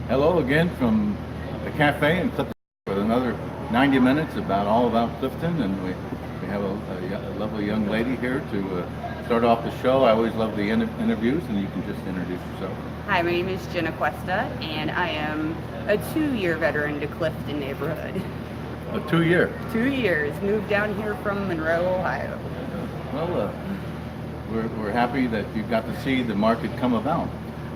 Hello again from the cafe in Clifton with another 90 minutes all about Clifton, and we have a lovely young lady here to start off the show. I always love the interviews, and you can just introduce yourself. Hi, my name is Jenn Acquesta, and I am a 2-year veteran to Clifton neighborhood. A 2 year? 2 years. Moved down here from Monroe, Ohio. Well, we're happy that you got to see the market come about.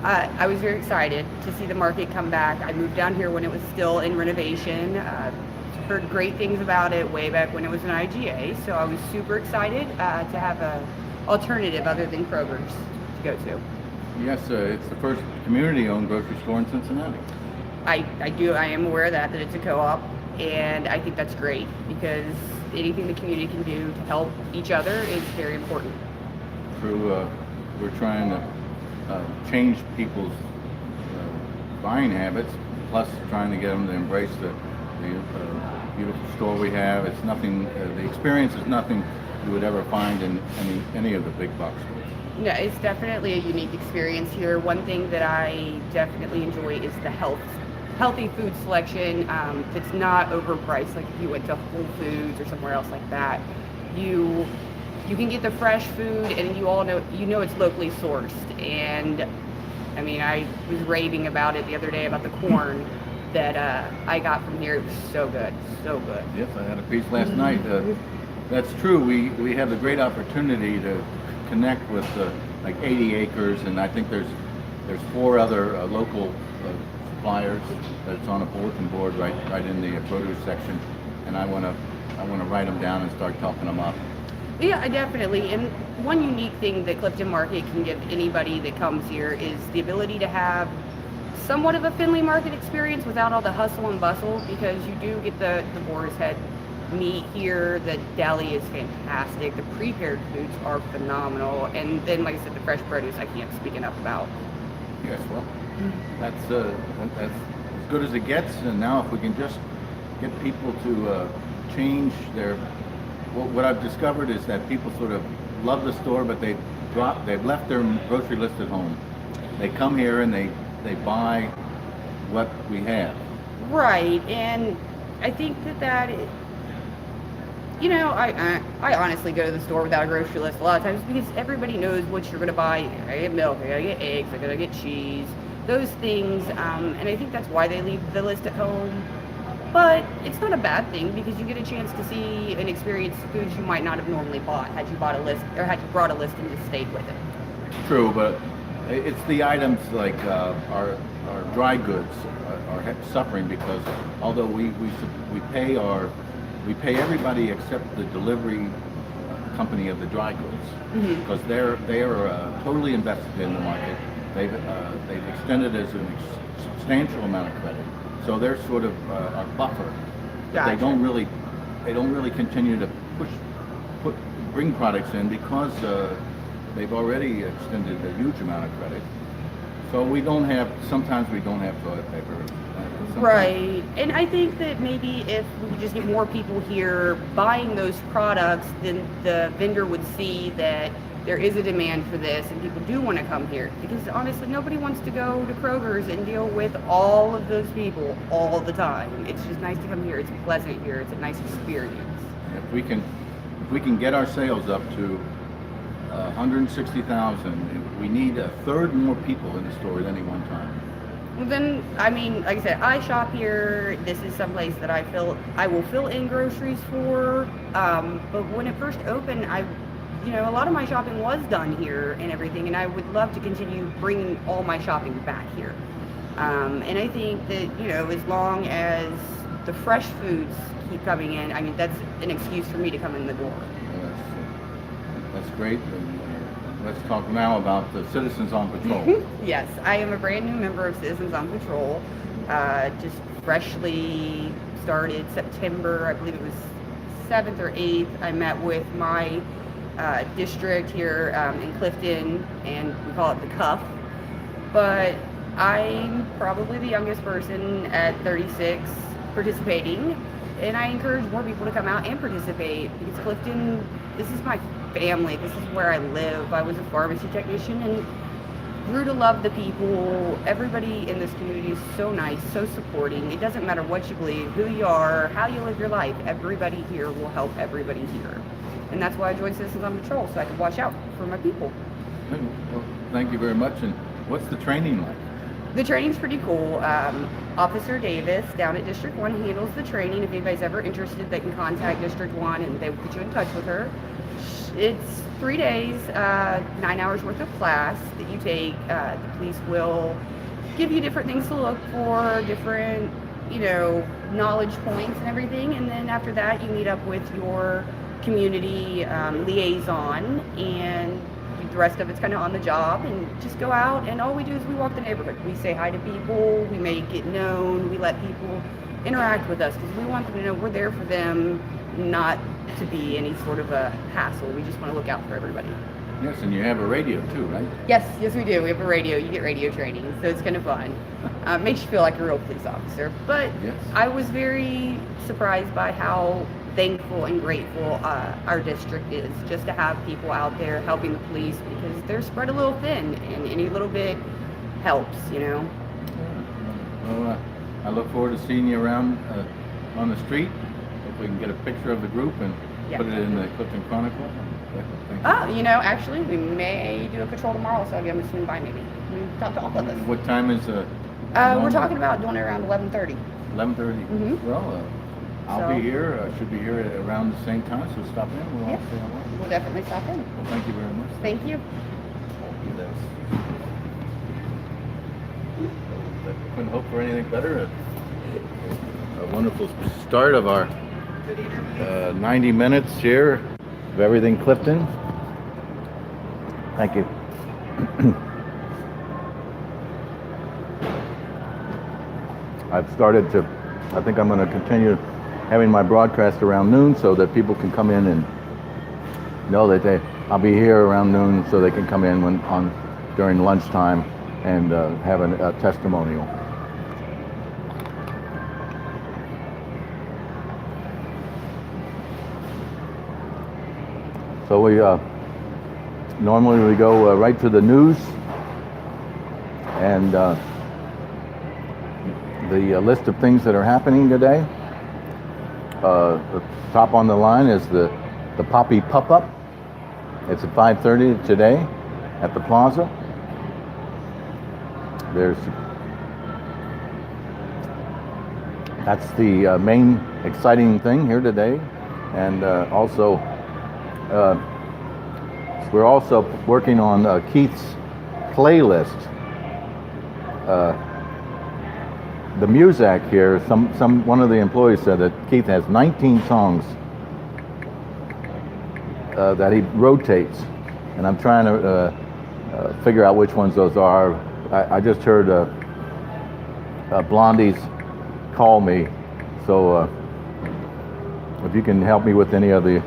I was very excited to see the market come back. I moved down here when it was still in renovation. Heard great things about it way back when it was an IGA, so I was super excited to have an alternative other than Kroger's to go to. Yes, it's the first community-owned grocery store in Cincinnati. I am aware of that it's a co-op, and I think that's great because anything the community can do to help each other is very important. We're trying to change people's buying habits, plus trying to get them to embrace the beautiful store we have. It's nothing. The experience is nothing you would ever find in any of the big box stores. Yeah, it's definitely a unique experience here. One thing that I definitely enjoy is the healthy food selection. It's not overpriced like if you went to Whole Foods or somewhere else like that. You can get the fresh food, and you know it's locally sourced. And I mean, I was raving about it the other day about the corn that I got from here. It was so good, so good. Yes, I had a piece last night. That's true. We have the great opportunity to connect with like 80 acres, and I think there's 4 other local suppliers that's on a bulletin board right in the produce section, and I want to write them down and start talking them up. Yeah, definitely. And one unique thing that Clifton Market can give anybody that comes here is the ability to have somewhat of a Findlay market experience without all the hustle and bustle, because you do get the boar's head meat here. The deli is fantastic. The prepared foods are phenomenal. And then, like I said, the fresh produce I can't speak enough about. Yes, well, that's as good as it gets. And now if we can just get people to change their... What I've discovered is that people sort of love the store, but they've left their grocery list at home. They come here and they buy what we have. Right, and I think that I honestly go to the store without a grocery list a lot of times because everybody knows what you're going to buy. I gotta get milk, I gotta get eggs, I gotta get cheese, those things, and I think that's why they leave the list at home. But it's not a bad thing because you get a chance to see and experience foods you might not have normally bought had you bought a list or had you brought a list and just stayed with it. True, but it's the items like our dry goods are suffering because although we pay everybody except the delivery company of the dry goods because they are totally invested in the market. They've extended as a substantial amount of credit. So they're sort of our buffer. Gotcha. They don't really continue to bring products in because they've already extended a huge amount of credit. So sometimes we don't have toilet paper. Right, and I think that maybe if we could just get more people here buying those products, then the vendor would see that there is a demand for this and people do want to come here, because honestly nobody wants to go to Kroger's and deal with all of those people all the time. It's just nice to come here. It's pleasant here. It's a nice experience. If we can get our sales up to 160,000, we need a third more people in the store at any one time. Well, then, I mean, like I said, I shop here. This is someplace that I will fill in groceries for. But when it first opened, a lot of my shopping was done here and everything, and I would love to continue bringing all my shopping back here. And I think that, as long as the fresh foods keep coming in, I mean, that's an excuse for me to come in the door. That's great. Let's talk now about the Citizens on Patrol. Yes, I am a brand new member of Citizens on Patrol. Just freshly started September, I believe it was 7th or 8th. I met with my district here in Clifton, and we call it the Cuff. But I'm probably the youngest person at 36 participating, and I encourage more people to come out and participate because Clifton, this is my family. This is where I live. I was a pharmacy technician, and grew to love the people. Everybody in this community is so nice, so supporting. It doesn't matter what you believe, who you are, how you live your life. Everybody here will help everybody here. And that's why I joined Citizens on Patrol, so I could watch out for my people. Well, thank you very much. And what's the training like? The training's pretty cool. Officer Davis down at District 1 handles the training. If anybody's ever interested, they can contact District 1 and they will put you in touch with her. It's 3 days, 9 hours worth of class that you take. The police will give you different things to look for, different, knowledge points and everything. And then after that, you meet up with your community liaison, and the rest of it's kind of on the job, and just go out, and all we do is we walk the neighborhood. We say hi to people, we make it known, we let people interact with us because we want them to know we're there for them, not to be any sort of a hassle. We just want to look out for everybody. Yes, and you have a radio too, right? Yes, we do. We have a radio. You get radio training, so it's kind of fun. Makes you feel like a real police officer. But Yes. I was very surprised by how thankful and grateful our district is just to have people out there helping the police, because they're spread a little thin, and any little bit helps, Well, I look forward to seeing you around on the street. If we can get a picture of the group and put it in the Clifton Chronicle. Thank you. Actually, we may do a patrol tomorrow, so I'll give them a swing by maybe. We talk to all of us. What time is we're talking about doing it around 11:30. 11:30. Mhm. Well, I'll be here. I should be here at around the same time, so stop in. We'll all say hello. We'll definitely stop in. Well, thank you very much. Thank you. Couldn't hope for anything better. A wonderful start of our 90 minutes here of everything Clifton. Thank you. I think I'm going to continue having my broadcast around noon so that people can come in and know that I'll be here around noon, so they can come in during lunchtime and have a testimonial. So we normally go right to the news, and the list of things that are happening today. The top on the line is the PUPP Up. It's at 5:30 today at the Plaza. That's the main exciting thing here today, and also we're also working on Keith's playlist. The Muzak here, one of the employees said that Keith has 19 songs that he rotates, and I'm trying to figure out which ones those are. I just heard Blondie's "Call Me," so if you can help me with any of the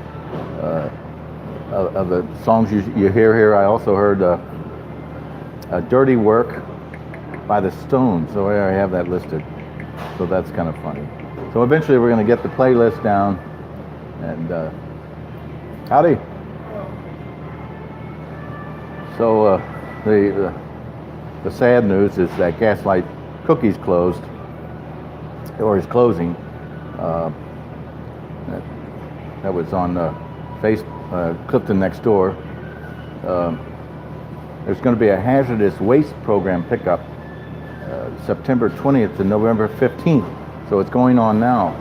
songs you hear here. I also heard "Dirty Work" by the Stones, so I have that listed, so that's kind of funny. So eventually we're going to get the playlist down, and howdy. So the sad news is that Gaslight Cookies closed, or is closing. That was on Clifton NextDoor. There's going to be a hazardous waste program pickup September 20th to November 15th. So it's going on now.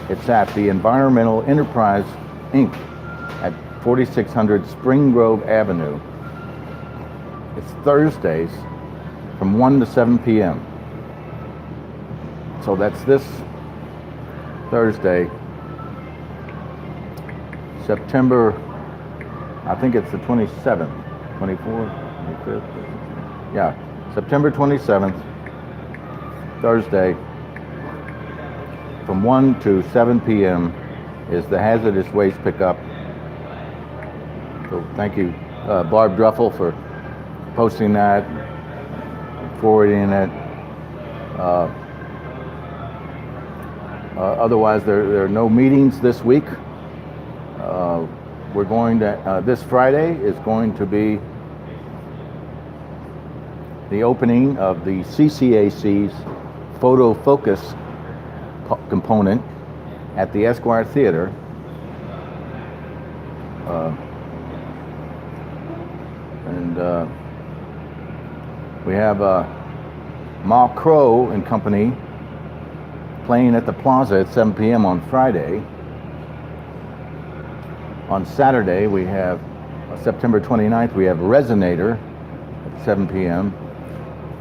It's at the Environmental Enterprise, Inc. at 4600 Spring Grove Avenue. It's Thursdays from 1 to 7 p.m. So that's this Thursday, September, I think it's the 27th, 24th, 25th. Yeah, September 27th, Thursday, from 1 to 7 p.m. is the hazardous waste pickup. So thank you, Barb Druffel, for posting that, forwarding it. Otherwise, there are no meetings this week. We're going to, this Friday is going to be the opening of the CCAC's photo focus component at the Esquire Theater. We have Ma Crow and Company playing at the Plaza at 7 p.m. on Friday. On Saturday, we have September 29th, we have Resonator at 7 p.m.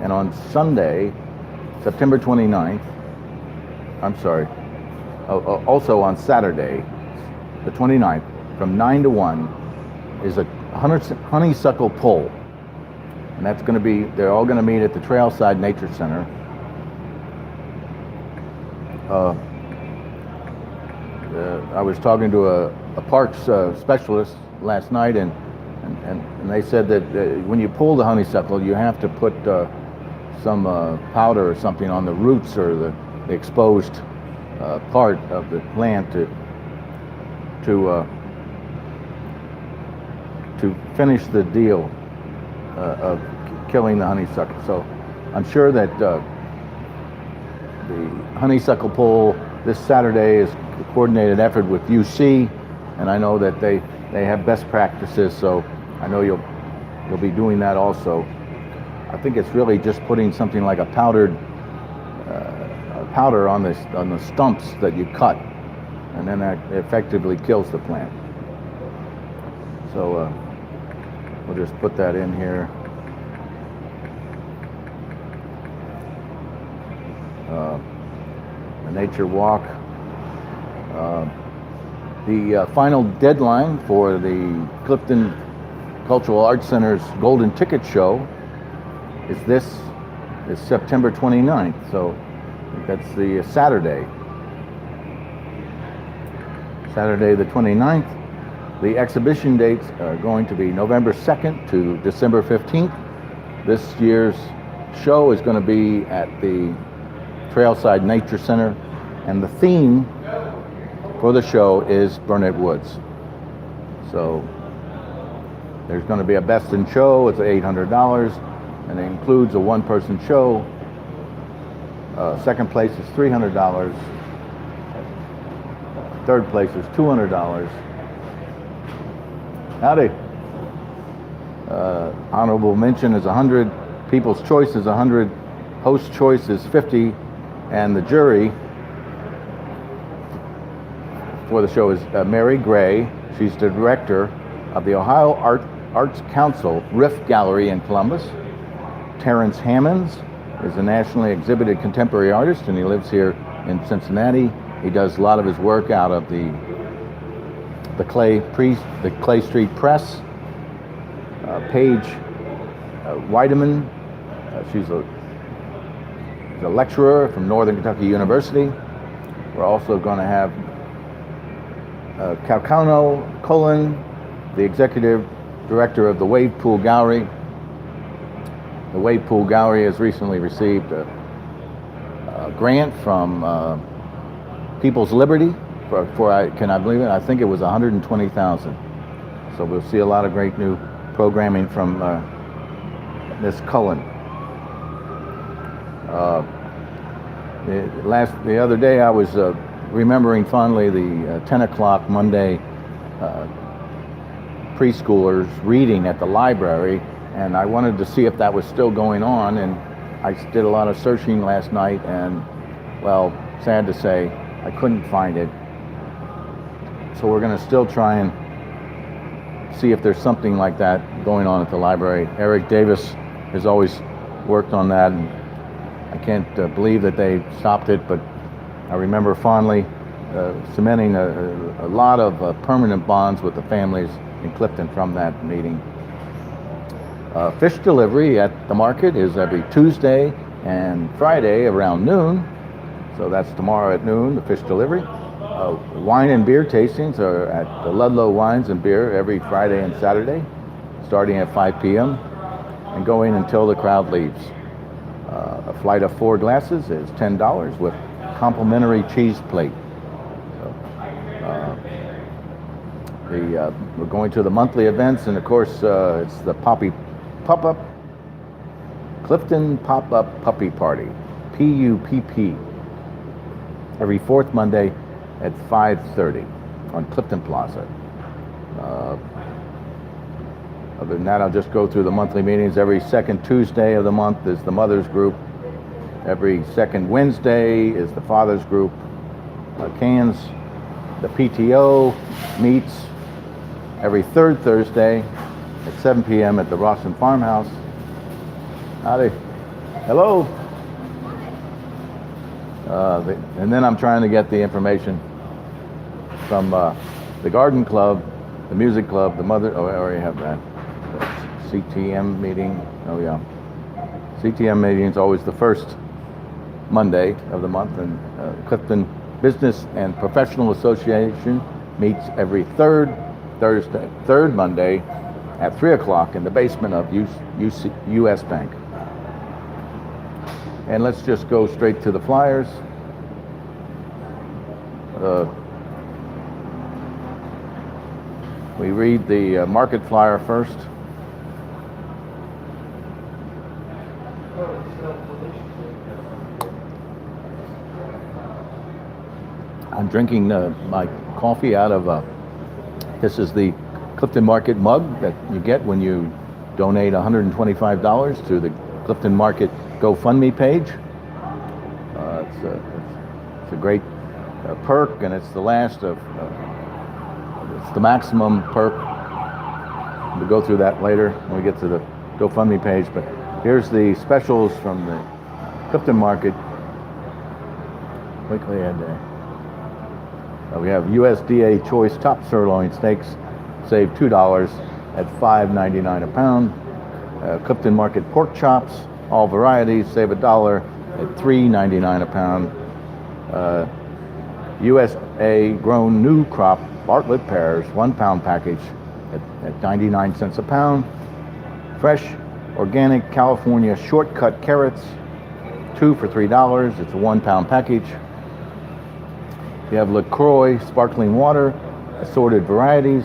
And on Sunday, September 29th, also on Saturday, the 29th, from 9 to 1, is a Honeysuckle pull. And that's going to be, they're all going to meet at the Trailside Nature Center. I was talking to a parks specialist last night, and they said that when you pull the honeysuckle, you have to put some powder or something on the roots or the exposed part of the plant to finish the deal of killing the honeysuckle. So I'm sure that the honeysuckle pull this Saturday is a coordinated effort with UC, and I know that they have best practices, so I know you'll be doing that also. I think it's really just putting something like a powder on the stumps that you cut, and then that effectively kills the plant. So we'll just put that in here. The nature walk. The final deadline for the Clifton Cultural Arts Center's Golden Ticket Show is September 29th. So that's the Saturday the 29th. The exhibition dates are going to be November 2nd to December 15th. This year's show is going to be at the Trailside Nature Center, and the theme for the show is Burnet Woods. So there's going to be a best in show. It's $800, and it includes a one-person show. Second place is $300. Third place is $200. Howdy. Honorable mention is 100. People's choice is 100. Host choice is 50. And the jury for the show is Mary Gray. She's the director of the Ohio Arts Council Riff Gallery in Columbus. Terrence Hammonds is a nationally exhibited contemporary artist, and he lives here in Cincinnati. He does a lot of his work out of the Clay Street Press. Paige Weideman, she's a lecturer from Northern Kentucky University. We're also going to have Calcano Cullen, the executive director of the Wave Pool Gallery. The Wave Pool Gallery has recently received a grant from People's Liberty can I believe it? I think it was $120,000. So we'll see a lot of great new programming from Ms. Cullen. The other day I was remembering fondly the 10 o'clock Monday preschoolers reading at the library, and I wanted to see if that was still going on, and I did a lot of searching last night, and well, sad to say, I couldn't find it. So we're going to still try and see if there's something like that going on at the library. Eric Davis has always worked on that, and I can't believe that they stopped it, but I remember fondly cementing a lot of permanent bonds with the families in Clifton from that meeting. Fish delivery at the market is every Tuesday and Friday around noon, so that's tomorrow at noon, the fish delivery. Wine and beer tastings are at the Ludlow Wines and Beer every Friday and Saturday, starting at 5 p.m. and going until the crowd leaves. A flight of 4 glasses is $10 with complimentary cheese plate. So, we're going to the monthly events, and of course it's the PUPP Clifton Pop-Up Puppy Party, PUPP, every fourth Monday at 5:30 on Clifton Plaza. Other than that, I'll just go through the monthly meetings. Every second Tuesday of the month is the Mother's Group. Every second Wednesday is the Father's Group. Cans, the PTO meets every third Thursday at 7 p.m. at the Rawson Farmhouse. Howdy. Hello. And then I'm trying to get the information from the Garden Club, the Music Club, the Mother. Oh, I already have that. The CTM meeting. Oh yeah. CTM meeting is always the first Monday of the month, and Clifton Business and Professional Association meets every third Monday at 3 o'clock in the basement of US Bank. And let's just go straight to the flyers. We read the market flyer first. I'm drinking my coffee out of this is the Clifton Market mug that you get when you donate $125 to the Clifton Market GoFundMe page. It's a great perk, and it's the last of it's the maximum perk. We'll go through that later when we get to the GoFundMe page. But here's the specials from the Clifton Market weekly ad day. We have USDA choice top sirloin steaks, save $2 at $5.99 a pound. Clifton Market pork chops, all varieties, save $1 at $3.99 a pound. USA grown new crop Bartlett pears, 1 pound package at 99 cents a pound. Fresh organic California shortcut carrots, 2 for $3. It's a 1 pound package. You have LaCroix sparkling water, assorted varieties,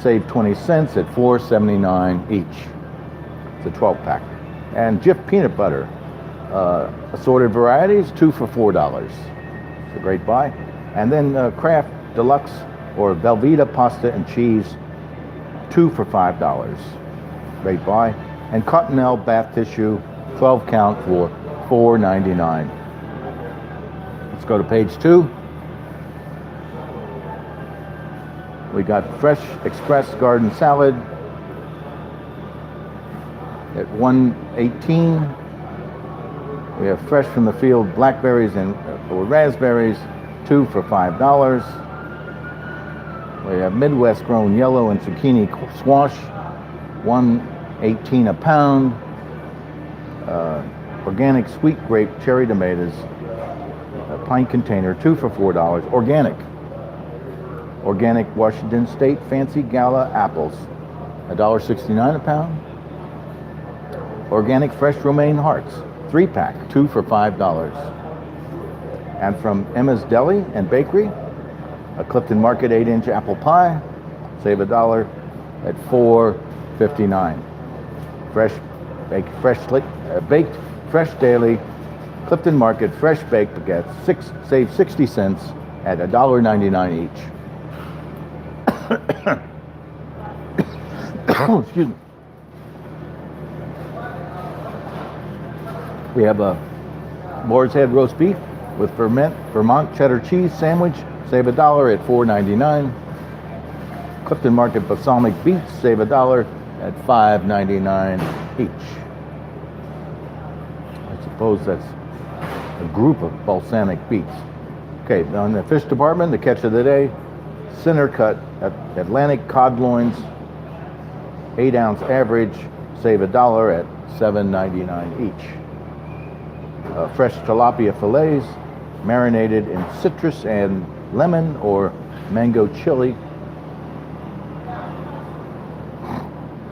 save 20 cents at $4.79 each. It's a 12 pack. And Jif peanut butter, assorted varieties, 2 for $4. It's a great buy. And then Kraft Deluxe or Velveeta pasta and cheese, 2 for $5. Great buy. And Cottonelle bath tissue, 12 count for $4.99. Let's go to page 2. We got Fresh Express Garden Salad at $1.18. We have fresh from the field blackberries and or raspberries, 2 for $5. We have Midwest grown yellow and zucchini squash, $1.18 a pound. Organic sweet grape cherry tomatoes, a pint container, 2 for $4. Organic Washington State Fancy Gala apples, $1.69 a pound. Organic fresh romaine hearts, 3-pack, 2 for $5. And from Emma's Deli and Bakery, a Clifton Market 8-inch apple pie, save $1 at $4.59. Baked fresh daily Clifton Market fresh baked baguettes, save 60 cents at $1.99 each. Excuse me. We have a Boar's Head roast beef with Vermont cheddar cheese sandwich, save $1 at $4.99. Clifton Market balsamic beets, save $1 at $5.99 each. I suppose that's a group of balsamic beets. Okay, now in the fish department, the catch of the day, center cut Atlantic cod loins, 8-ounce average, save $1 at $7.99 each. Fresh tilapia fillets, marinated in citrus and lemon or mango chili,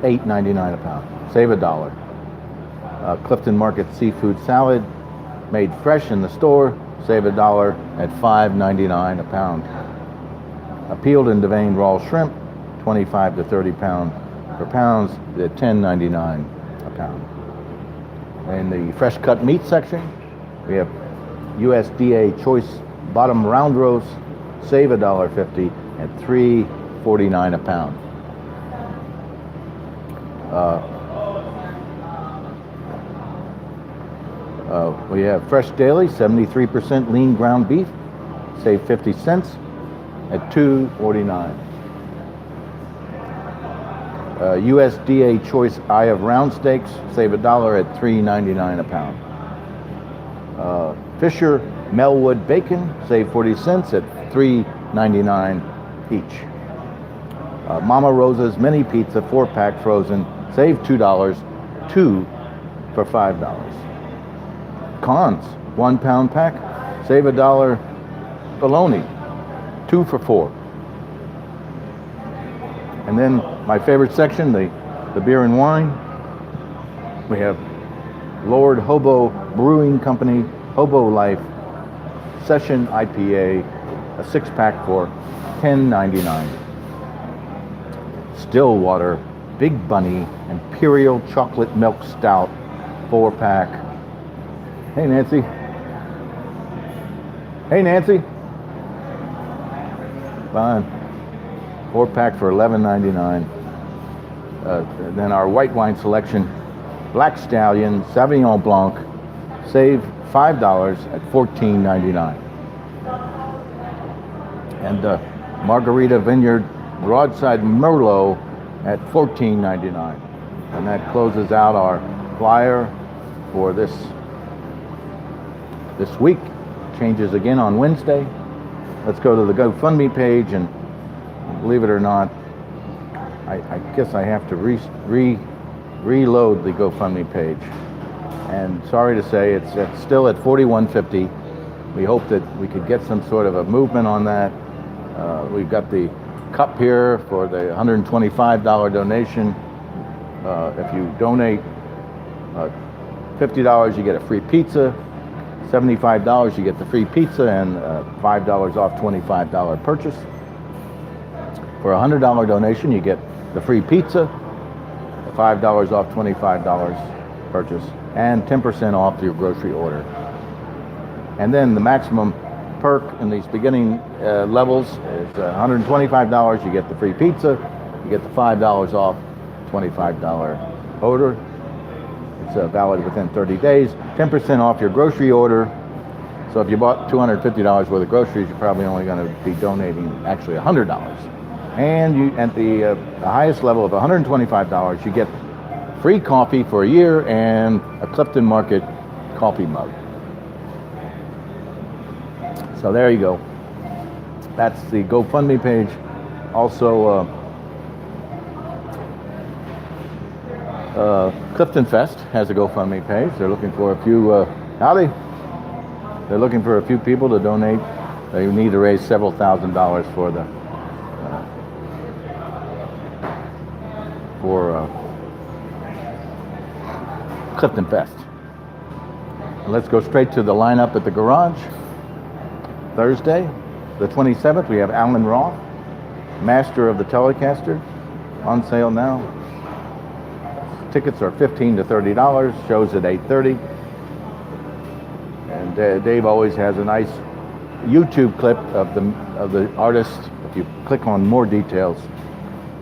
$8.99 a pound, save $1. Clifton Market seafood salad, made fresh in the store, save $1 at $5.99 a pound. Peeled and deveined raw shrimp, 25 to 30 pounds per pound, at $10.99 a pound. In the fresh cut meat section, we have USDA choice bottom round roast, save $1.50 at $3.49 a pound. We have Fresh Daily, 73% lean ground beef, save 50 cents at $2.49. USDA choice eye of round steaks, save $1 at $3.99 a pound. Fisher Melwood bacon, save 40 cents at $3.99 each. Mama Rosa's mini pizza 4-pack frozen, save $2, 2 for $5. Cons 1 pound pack, save $1. Bologna 2 for $4. And then my favorite section, the beer and wine. We have Lord Hobo Brewing Company Hobo Life Session IPA, a 6-pack for $10.99. Stillwater Big Bunny Imperial Chocolate Milk Stout 4-pack. Hey Nancy. Hey Nancy. Fine. 4-pack for $11.99. Then our white wine selection, Black Stallion Sauvignon Blanc, save $5 at $14.99. And Margarita Vineyard Broadside Merlot at $14.99. And that closes out our flyer for this week. Changes again on Wednesday. Let's go to the GoFundMe page, and believe it or not, I guess I have to reload the GoFundMe page. And sorry to say, it's still at $41.50. We hope that we could get some sort of a movement on that. We've got the cup here for the $125 donation. If you donate $50, you get a free pizza. $75, you get the free pizza and $5 off $25 purchase. For a $100 donation, you get the free pizza, $5 off $25 purchase, and 10% off your grocery order. And then the maximum perk in these beginning levels is $125, you get the free pizza, you get the $5 off $25 order. It's valid within 30 days, 10% off your grocery order. So if you bought $250 worth of groceries, you're probably only going to be donating actually $100. And you, at the highest level of $125, you get free coffee for a year and a Clifton Market coffee mug. So there you go. That's the GoFundMe page. Also, Clifton Fest has a GoFundMe page. They're looking for a few, They're looking for a few people to donate. They need to raise several $1,000s for the Clifton Fest. And let's go straight to the lineup at the garage. Thursday, the 27th, we have Alan Roth, Master of the Telecaster, on sale now. Tickets are $15 to $30, shows at 8:30. And Dave always has a nice YouTube clip of the artist. If you click on more details.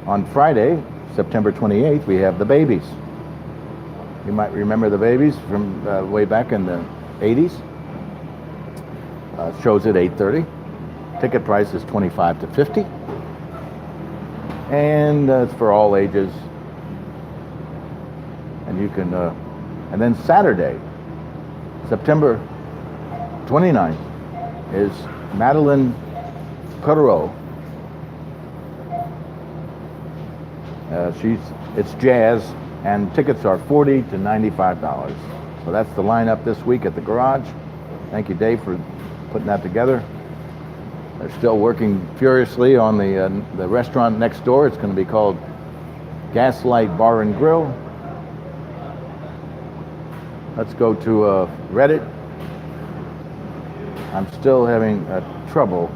On Friday, September 28th, we have the Babies. You might remember the Babies from way back in the 80s. Shows at 8:30. Ticket price is $25 to $50. And it's for all ages. And you can, and then Saturday, September 29th, is Madeline Perreault. It's jazz, and tickets are $40 to $95. So that's the lineup this week at the garage. Thank you, Dave, for putting that together. They're still working furiously on the restaurant next door. It's going to be called Gaslight Bar and Grill. Let's go to Reddit. I'm still having trouble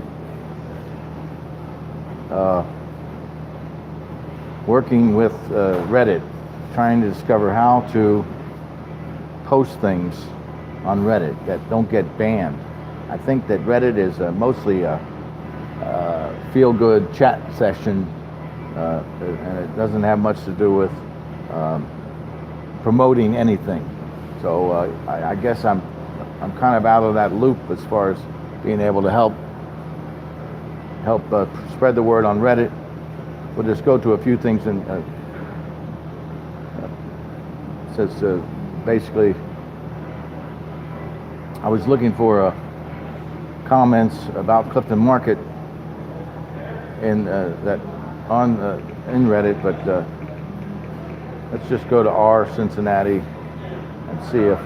working with Reddit, trying to discover how to post things on Reddit that don't get banned. I think that Reddit is mostly a feel-good chat session, and it doesn't have much to do with promoting anything. So I guess I'm kind of out of that loop as far as being able to help spread the word on Reddit. We'll just go to a few things and says basically, I was looking for comments about Clifton Market in in Reddit, but let's just go to R Cincinnati and see if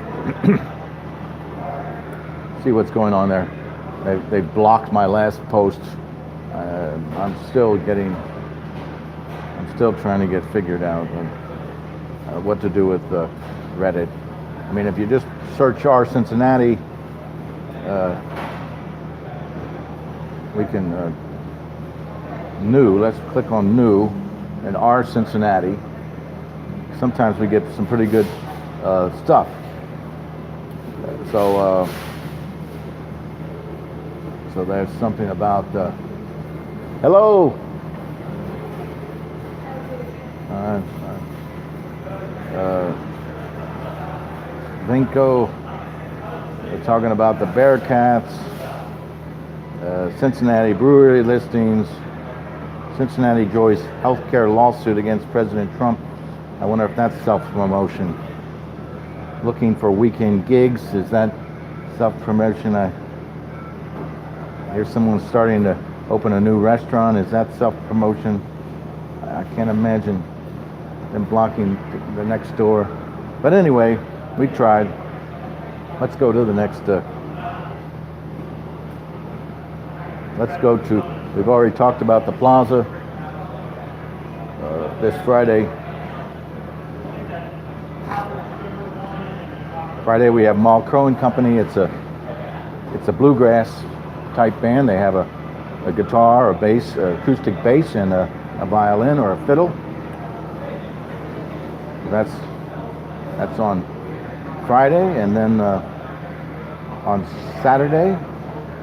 see what's going on there. They blocked my last post. I'm still trying to get figured out what to do with Reddit. I mean, if you just search R Cincinnati, we can new. Let's click on new and R Cincinnati. Sometimes we get some pretty good stuff. So there's something about hello. Vinco. We're talking about the Bearcats. Cincinnati brewery listings. Cincinnati joins healthcare lawsuit against President Trump. I wonder if that's self-promotion. Looking for weekend gigs. Is that self-promotion? I hear someone's starting to open a new restaurant. Is that self-promotion? I can't imagine them blocking the NextDoor. But anyway, we tried. Let's go to the next. Let's go to. We've already talked about the Plaza this Friday. Friday we have Mal Crow and Company. It's a bluegrass type band. They have a guitar, a bass, acoustic bass, and a violin or a fiddle. That's on Friday, and then on Saturday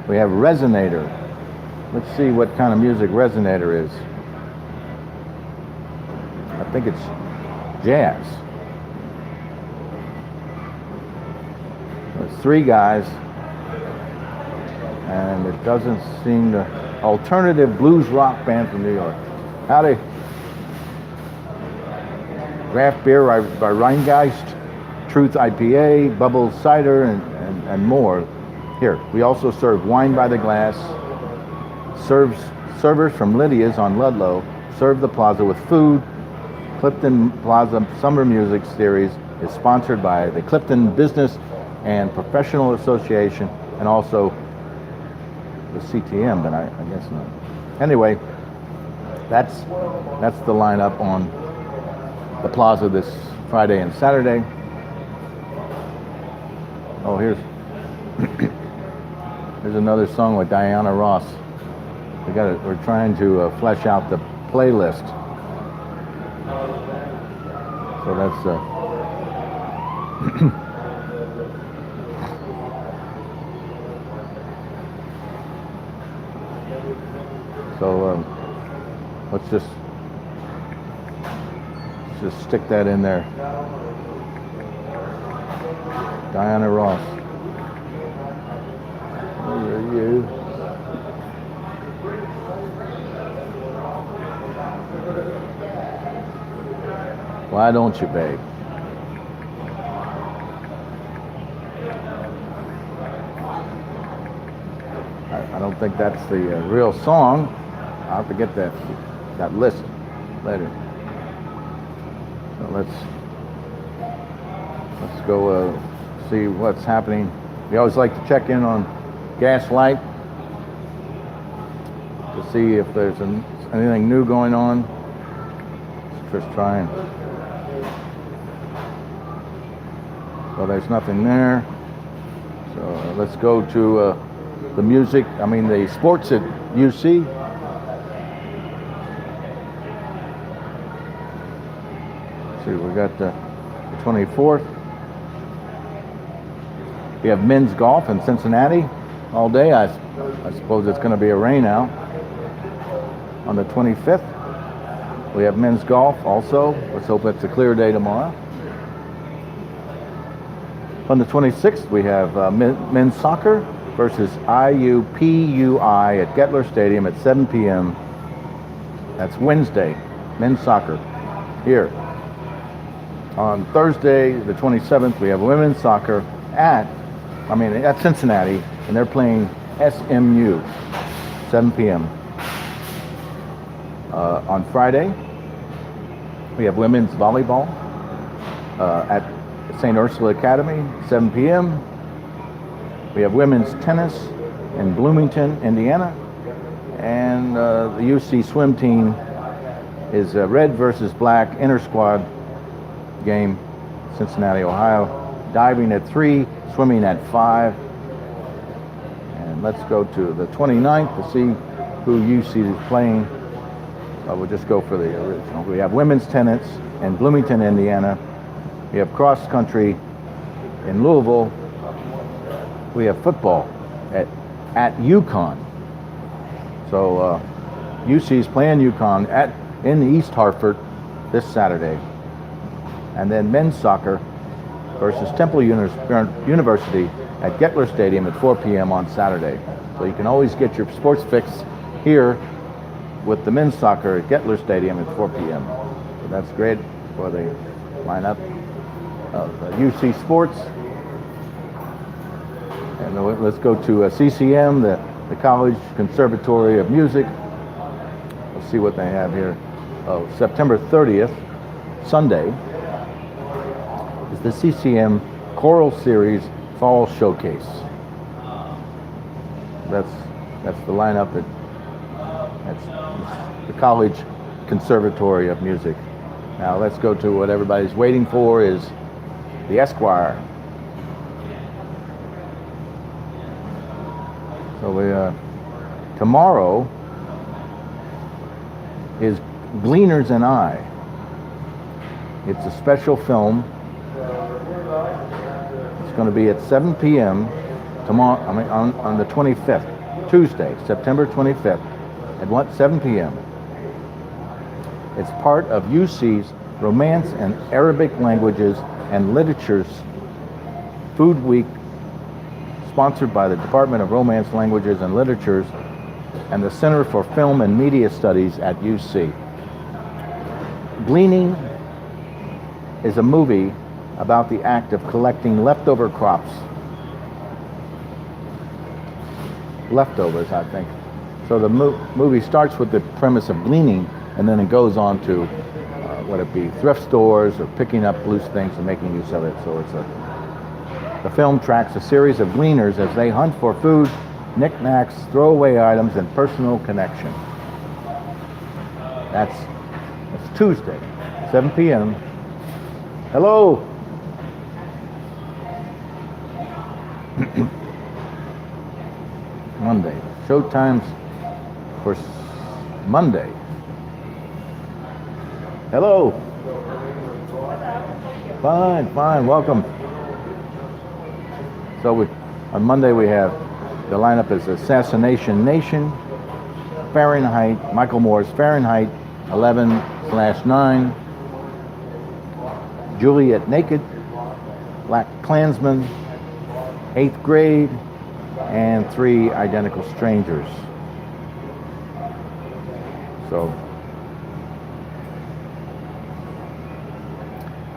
we have Resonator. Let's see what kind of music Resonator is. I think it's jazz. There's 3 guys, and it doesn't seem to. Alternative blues rock band from New York. Howdy. Draft beer by Rheingeist, Truth IPA, Bubble Cider, and more. Here, we also serve wine by the glass. Servers from Lydia's on Ludlow serve the Plaza with food. Clifton Plaza Summer Music Series is sponsored by the Clifton Business and Professional Association and also the CTM, but I guess not. Anyway, that's the lineup on the Plaza this Friday and Saturday. Oh, here's another song with Diana Ross. We're trying to flesh out the playlist. So that's so let's just stick that in there. Diana Ross. Where are you? Why don't you, babe? I don't think that's the real song. I'll have to get that list later. So let's go see what's happening. We always like to check in on Gaslight to see if there's anything new going on. Just trying. Well, there's nothing there. So let's go to the music. I mean, the sports at UC. Let's see, we got the 24th. We have men's golf in Cincinnati all day. I suppose it's going to be a rain out. On the 25th, we have men's golf also. Let's hope it's a clear day tomorrow. On the 26th, we have men's soccer versus IUPUI at Gettler Stadium at 7 p.m. That's Wednesday, men's soccer here. On Thursday, the 27th, we have women's soccer at Cincinnati, and they're playing SMU, 7 p.m. On Friday, we have women's volleyball at St. Ursula Academy, 7 p.m. We have women's tennis in Bloomington, Indiana. And the UC swim team is red versus black inter-squad game, Cincinnati, Ohio. Diving at 3, swimming at 5. And let's go to the 29th to see who UC is playing. We'll just go for the original. We have women's tennis in Bloomington, Indiana. We have cross country in Louisville. We have football at UConn. So UC is playing UConn in East Hartford this Saturday. And then men's soccer versus Temple University at Gettler Stadium at 4 p.m. on Saturday. So you can always get your sports fix here with the men's soccer at Gettler Stadium at 4 p.m. So that's great for the lineup of UC Sports. And let's go to CCM, the College Conservatory of Music. Let's see what they have here. September 30th, Sunday, is the CCM Choral Series Fall Showcase. That's the lineup that's the College Conservatory of Music. Now let's go to what everybody's waiting for, is the Esquire. So tomorrow is Gleaners and I. It's a special film. It's going to be at 7 p.m. tomorrow. On the 25th, Tuesday, September 25th, at 7 p.m. It's part of UC's Romance and Arabic Languages and Literature's Food Week, sponsored by the Department of Romance, Languages, and Literatures and the Center for Film and Media Studies at UC. Gleaning is a movie about the act of collecting leftover crops. Leftovers, I think. So the movie starts with the premise of gleaning, and then it goes on to, what it be, thrift stores or picking up loose things and making use of it. So the film tracks a series of gleaners as they hunt for food, knickknacks, throwaway items, and personal connection. That's Tuesday, 7 p.m. Hello. Monday. Showtimes for Monday. Hello. Fine. Welcome. So on Monday we have the lineup is Assassination Nation, Fahrenheit, Michael Moore's Fahrenheit 11/9, Juliet Naked, Black Klansman, 8th Grade, and 3 Identical Strangers. So,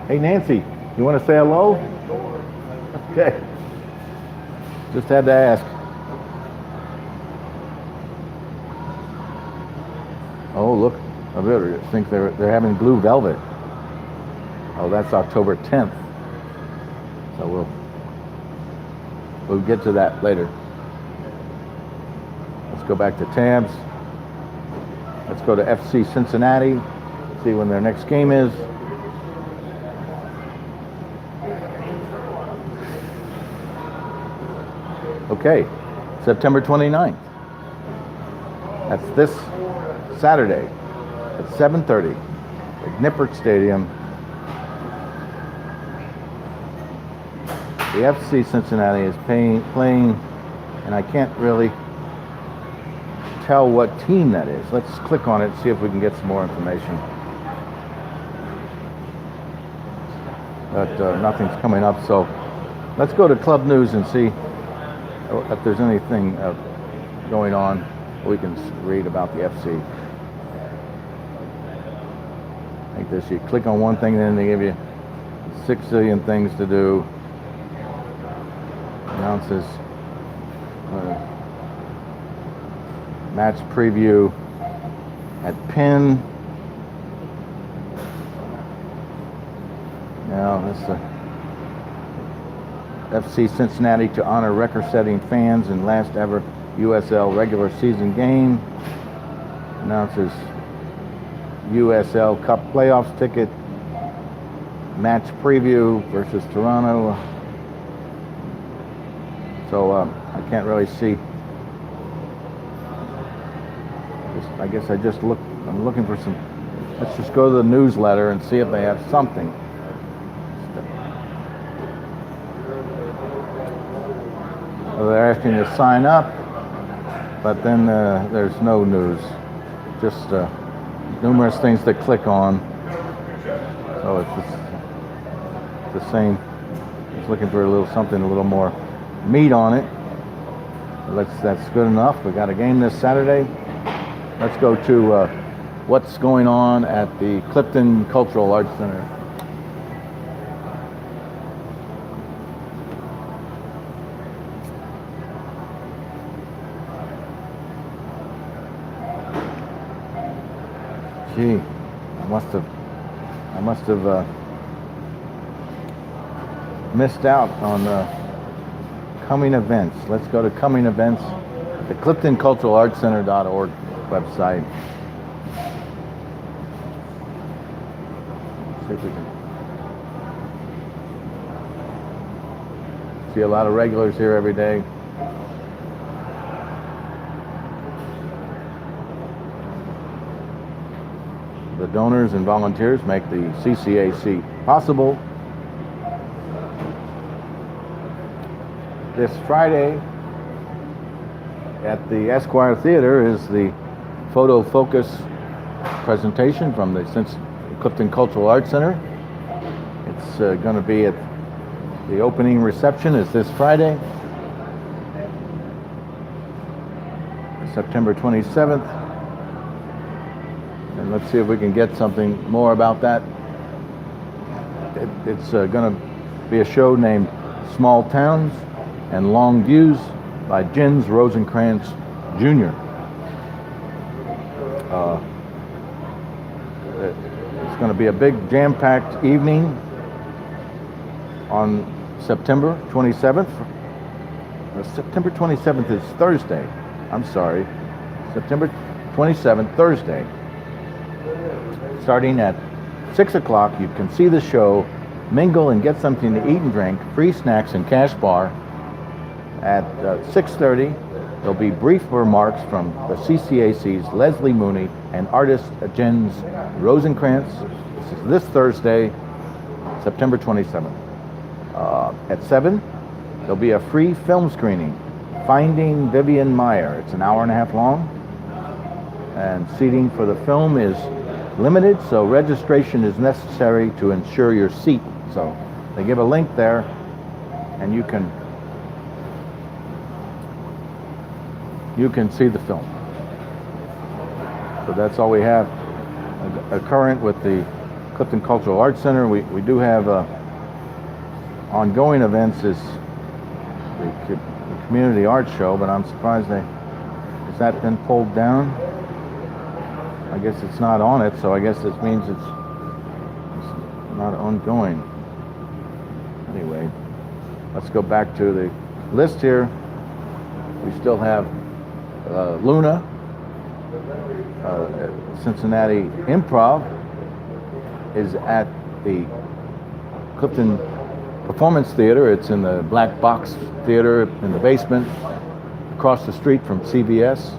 hey Nancy, you want to say hello? Okay. Just had to ask. Oh, look, I think they're having Blue Velvet. Oh, that's October 10th. So we'll get to that later. Let's go back to tabs. Let's go to FC Cincinnati, see when their next game is. Okay, September 29th. That's this Saturday at 7:30 at Nippert Stadium. The FC Cincinnati is playing, and I can't really tell what team that is. Let's click on it and see if we can get some more information. But nothing's coming up, so let's go to Club News and see if there's anything going on we can read about the FC. Like this, you click on one thing, then they give you 6 zillion things to do. Announces match preview at Penn. Now this FC Cincinnati to honor record-setting fans in last ever USL regular season game. Announces USL Cup playoffs ticket. Match preview versus Toronto. So I can't really see. I guess I'm looking for some. Let's just go to the newsletter and see if they have something. So they're asking you to sign up, but then there's no news. Just numerous things to click on. So it's the same. Just looking for something a little more meat on it. That's good enough. We got a game this Saturday. Let's go to what's going on at the Clifton Cultural Arts Center. Gee, I must have missed out on coming events. Let's go to coming events, the CliftonCulturalArtsCenter.org website. See if we can see a lot of regulars here every day. The donors and volunteers make the CCAC possible. This Friday at the Esquire Theater is the photo focus presentation from the Clifton Cultural Arts Center. It's going to be at the opening reception is this Friday, September 27th. And let's see if we can get something more about that. It's going to be a show named Small Towns and Long Views by Jens Rosenkrantz Jr. It's going to be a big jam-packed evening on September 27th. September 27th is Thursday. I'm sorry. September 27th, Thursday. Starting at 6 o'clock, you can see the show, mingle and get something to eat and drink, free snacks and cash bar. At 6:30, there'll be brief remarks from the CCAC's Leslie Mooney and artist Jens Rosenkrantz. This is this Thursday, September 27th. At 7, there'll be a free film screening, Finding Vivian Meyer. It's an hour and a half long, and seating for the film is limited, so registration is necessary to ensure your seat. So they give a link there, and you can see the film. So that's all we have current with the Clifton Cultural Arts Center. We do have ongoing events is the Community Arts Show, but I'm surprised has that been pulled down? I guess it's not on it, so I guess this means it's not ongoing. Anyway, let's go back to the list here. We still have Luna, Cincinnati Improv is at the Clifton Performance Theater. It's in the Black Box Theater in the basement, across the street from CVS.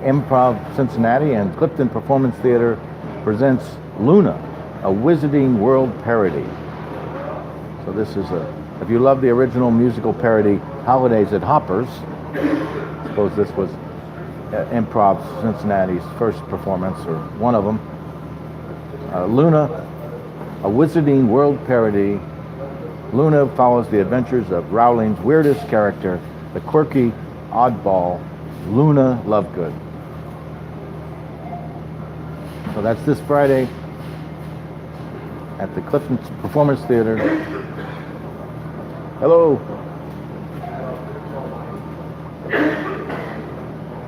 Improv Cincinnati and Clifton Performance Theater presents Luna, a Wizarding World parody. So this is a If you love the original musical parody Holidays at Hoppers, I suppose this was Improv Cincinnati's first performance, or one of them. Luna, a Wizarding World parody. Luna follows the adventures of Rowling's weirdest character, the quirky oddball Luna Lovegood. So that's this Friday at the Clifton Performance Theater. Hello.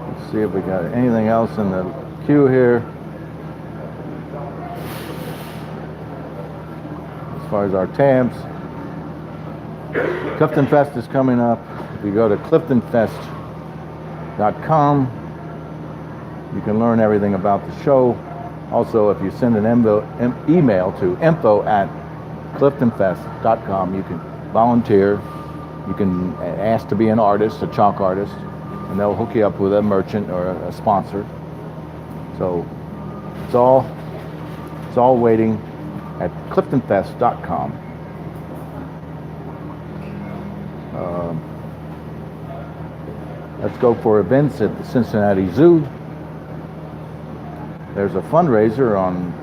Let's see if we got anything else in the queue here. As far as our tabs, Clifton Fest is coming up. If you go to cliftonfest.com, you can learn everything about the show. Also, if you send an email to info@cliftonfest.com, you can volunteer. You can ask to be an artist, a chalk artist, and they'll hook you up with a merchant or a sponsor. So it's all waiting at cliftonfest.com. Let's go for events at the Cincinnati Zoo. There's a fundraiser on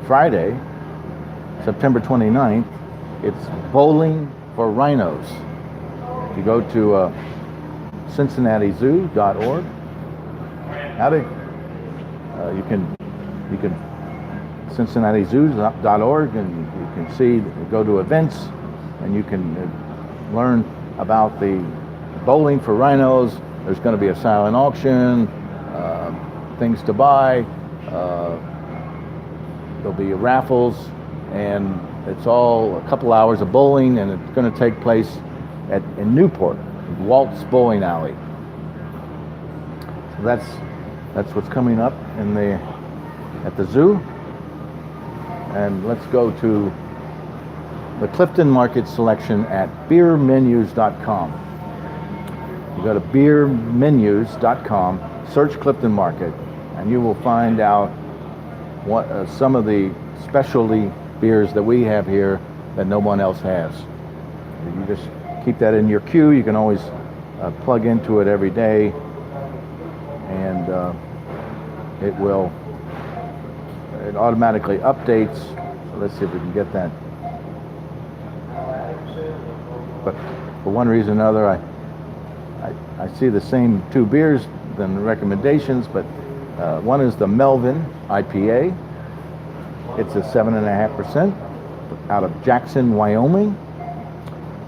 Friday, September 29th. It's Bowling for Rhinos. You go to cincinnatizoo.org. Howdy. You can cincinnatizoo.org, and you can go to events, and you can learn about the Bowling for Rhinos. There's going to be a silent auction, things to buy. There'll be raffles, and it's all a couple hours of bowling, and it's going to take place in Newport, Walt's Bowling Alley. So that's what's coming up at the zoo. And let's go to the Clifton Market selection at beermenus.com. You go to beermenus.com, search Clifton Market, and you will find out what some of the specialty beers that we have here that no one else has. You just keep that in your queue. You can always plug into it every day, and it automatically updates. So let's see if we can get that. But for one reason or another, I see the same two beers than the recommendations, but one is the Melvin IPA. It's a 7.5% out of Jackson, Wyoming.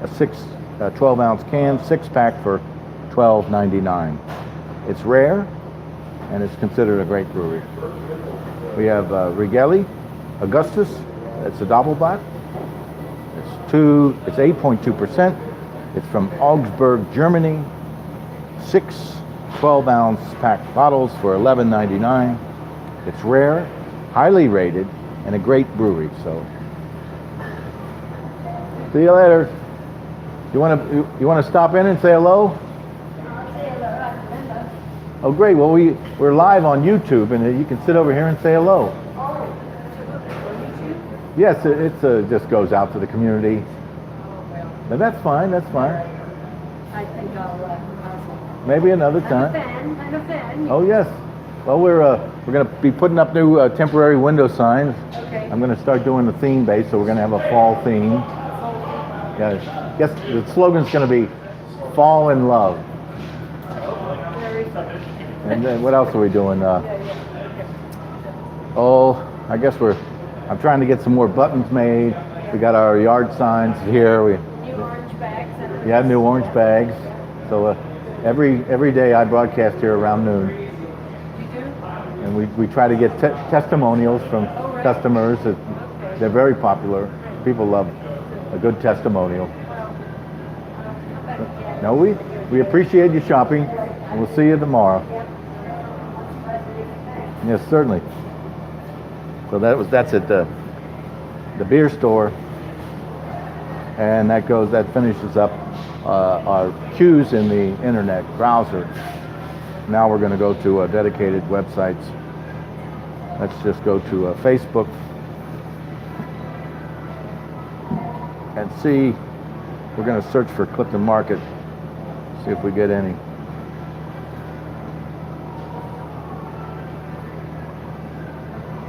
A 12-ounce can, 6-pack for $12.99. It's rare, and it's considered a great brewery. We have Rigelli Augustus. It's a Doppelbock. It's 8.2%. It's from Augsburg, Germany. 6 12-ounce packed bottles for $11.99. It's rare, highly rated, and a great brewery. So, see you later. You want to stop in and say hello? Oh, great. Well, we're live on YouTube, and you can sit over here and say hello. Yes, it just goes out to the community. But that's fine. That's fine. I think I'll maybe another time. I'm a fan. Oh yes. Well, we're going to be putting up new temporary window signs. Okay. I'm going to start doing the theme base, so we're going to have a fall theme. Yeah. Yes, the slogan's going to be "Fall in Love." Very funny. And then what else are we doing? I guess I'm trying to get some more buttons made. We got our yard signs here. New orange bags. Yeah, new orange bags. So every day I broadcast here around noon. You do? And we try to get testimonials from customers. They're very popular. People love a good testimonial. No, we appreciate you shopping, and we'll see you tomorrow. Yes, certainly. So that's at the beer store, and that finishes up our queues in the internet browser. Now we're going to go to dedicated websites. Let's just go to Facebook and see We're going to search for Clifton Market, see if we get any.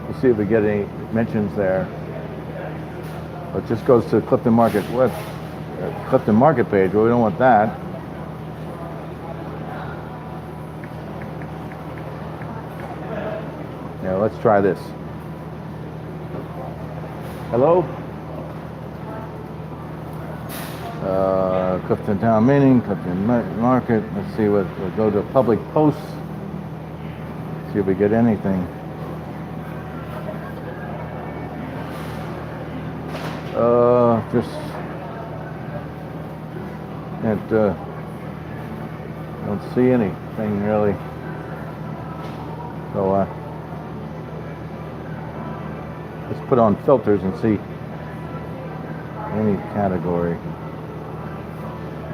Let's see if we get any mentions there. It just goes to Clifton Market. What? Clifton Market page. Well, we don't want that. Yeah, let's try this. Hello? Clifton Town Meeting, Clifton Market. Let's see what, we'll go to public posts. See if we get anything. Just can't, don't see anything really. So, let's put on filters and see any category.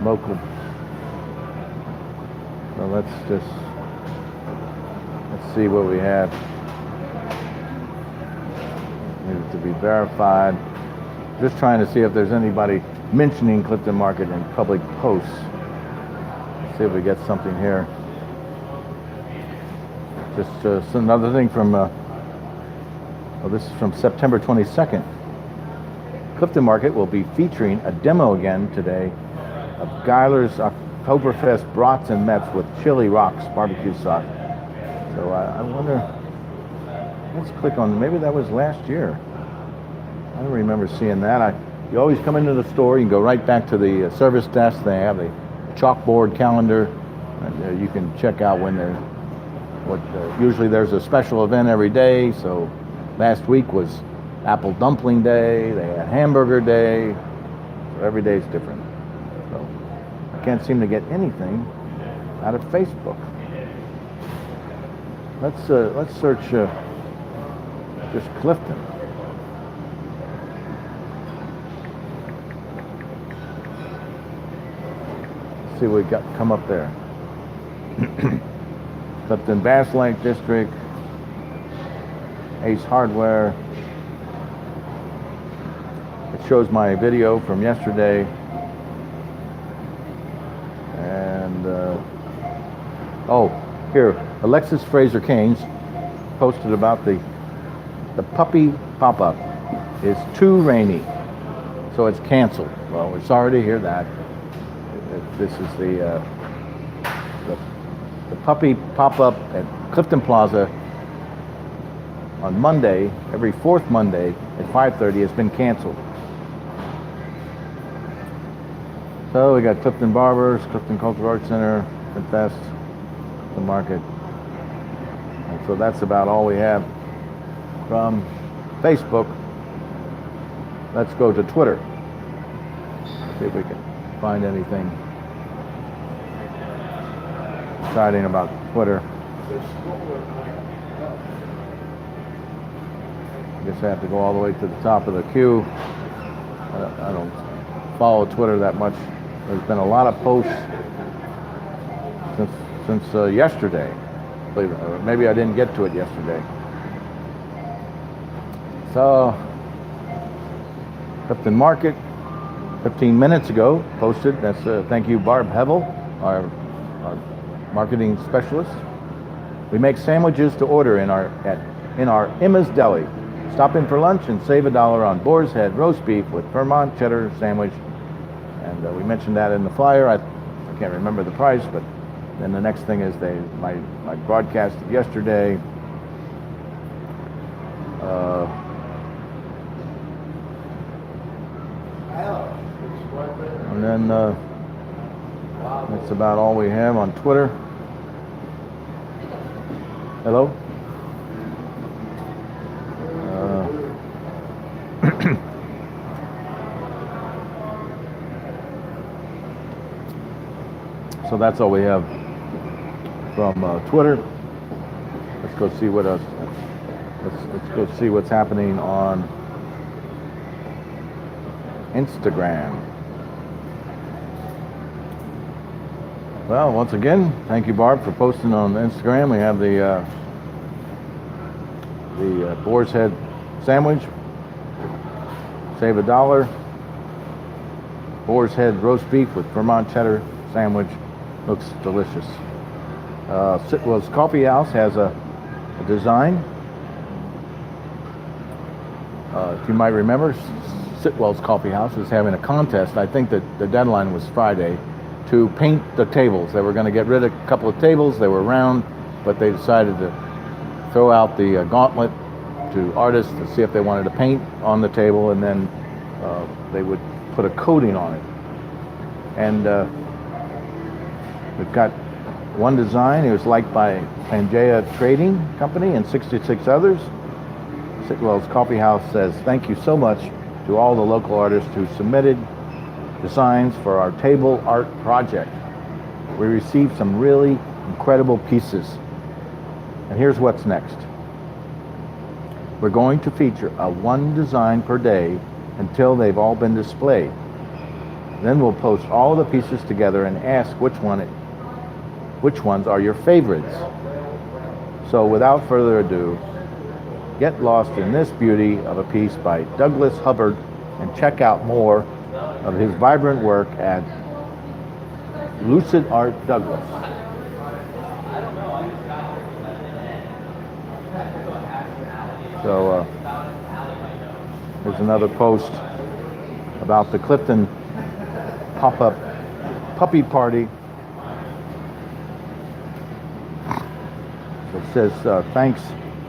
Local. So let's see what we have. Needs to be verified. Just trying to see if there's anybody mentioning Clifton Market in public posts. Let's see if we get something here. Just another thing from, oh, this is from September 22nd. Clifton Market will be featuring a demo again today of Geiler's Oktoberfest brats and mets with Chili Rocks barbecue sauce. So I wonder, let's click on, maybe that was last year. I don't remember seeing that. You always come into the store, you can go right back to the service desk. They have a chalkboard calendar, and you can check out when they're, usually there's a special event every day. So last week was Apple Dumpling Day, they had Hamburger Day, so every day is different. So I can't seem to get anything out of Facebook. Let's search just Clifton. See what we got come up there. Clifton Gaslight District, Ace Hardware. It shows my video from yesterday, and oh, here, Alexis Fraser Keynes posted about the puppy pop-up is too rainy, so it's canceled. Well, we're sorry to hear that. This is the puppy pop-up at Clifton Plaza on Monday, every fourth Monday at 5:30 has been canceled. So we got Clifton Barbers, Clifton Cultural Arts Center, Fest, the market. And so that's about all we have from Facebook. Let's go to Twitter. See if we can find anything exciting about Twitter. I guess I have to go all the way to the top of the queue. I don't follow Twitter that much. There's been a lot of posts since yesterday. Believe it, or maybe I didn't get to it yesterday. So, Clifton Market, 15 minutes ago, posted. That's thank you, Barb Hevel, our marketing specialist. We make sandwiches to order in our Emma's Deli. Stop in for lunch and save $1 on Boar's Head roast beef with Vermont cheddar sandwich. And we mentioned that in the flyer. I can't remember the price, but then the next thing is my broadcast of yesterday. And then that's about all we have on Twitter. Hello? So that's all we have from Twitter. Let's go see what else. Let's go see what's happening on Instagram. Well, once again, thank you, Barb, for posting on Instagram. We have the Boar's Head sandwich. Save $1. boar's head roast beef with Vermont cheddar sandwich. Looks delicious. Sitwell's Coffee House has a design. If you might remember, Sitwell's Coffee House is having a contest. I think that the deadline was Friday to paint the tables. They were going to get rid of a couple of tables. They were round, but they decided to throw out the gauntlet to artists to see if they wanted to paint on the table, and then they would put a coating on it. And we've got one design. It was liked by Pangea Trading Company and 66 others. Sitwell's Coffee House says thank you so much to all the local artists who submitted designs for our table art project. We received some really incredible pieces. And here's what's next. We're going to feature one design per day until they've all been displayed. Then we'll post all the pieces together and ask which ones are your favorites. So without further ado, get lost in this beauty of a piece by Douglas Hubbard and check out more of his vibrant work at Lucid Art Douglas. So there's another post about the Clifton pop-up puppy party. It says, thanks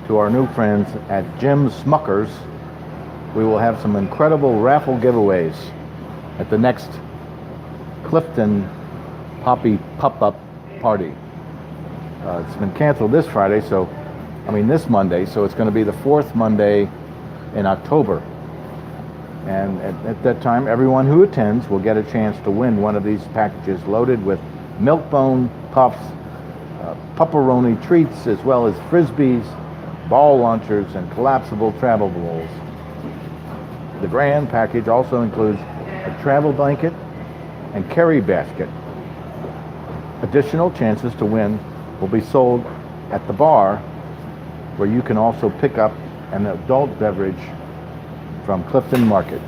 to our new friends at Jim Smucker's, we will have some incredible raffle giveaways at the next Clifton Poppy Pop-Up Party. It's been canceled this Monday, so it's going to be the fourth Monday in October. And at that time, everyone who attends will get a chance to win one of these packages loaded with Milk-Bone Puffs, pepperoni treats, as well as Frisbees, ball launchers, and collapsible travel bowls. The grand package also includes a travel blanket and carry basket. Additional chances to win will be sold at the bar, where you can also pick up an adult beverage from Clifton Market.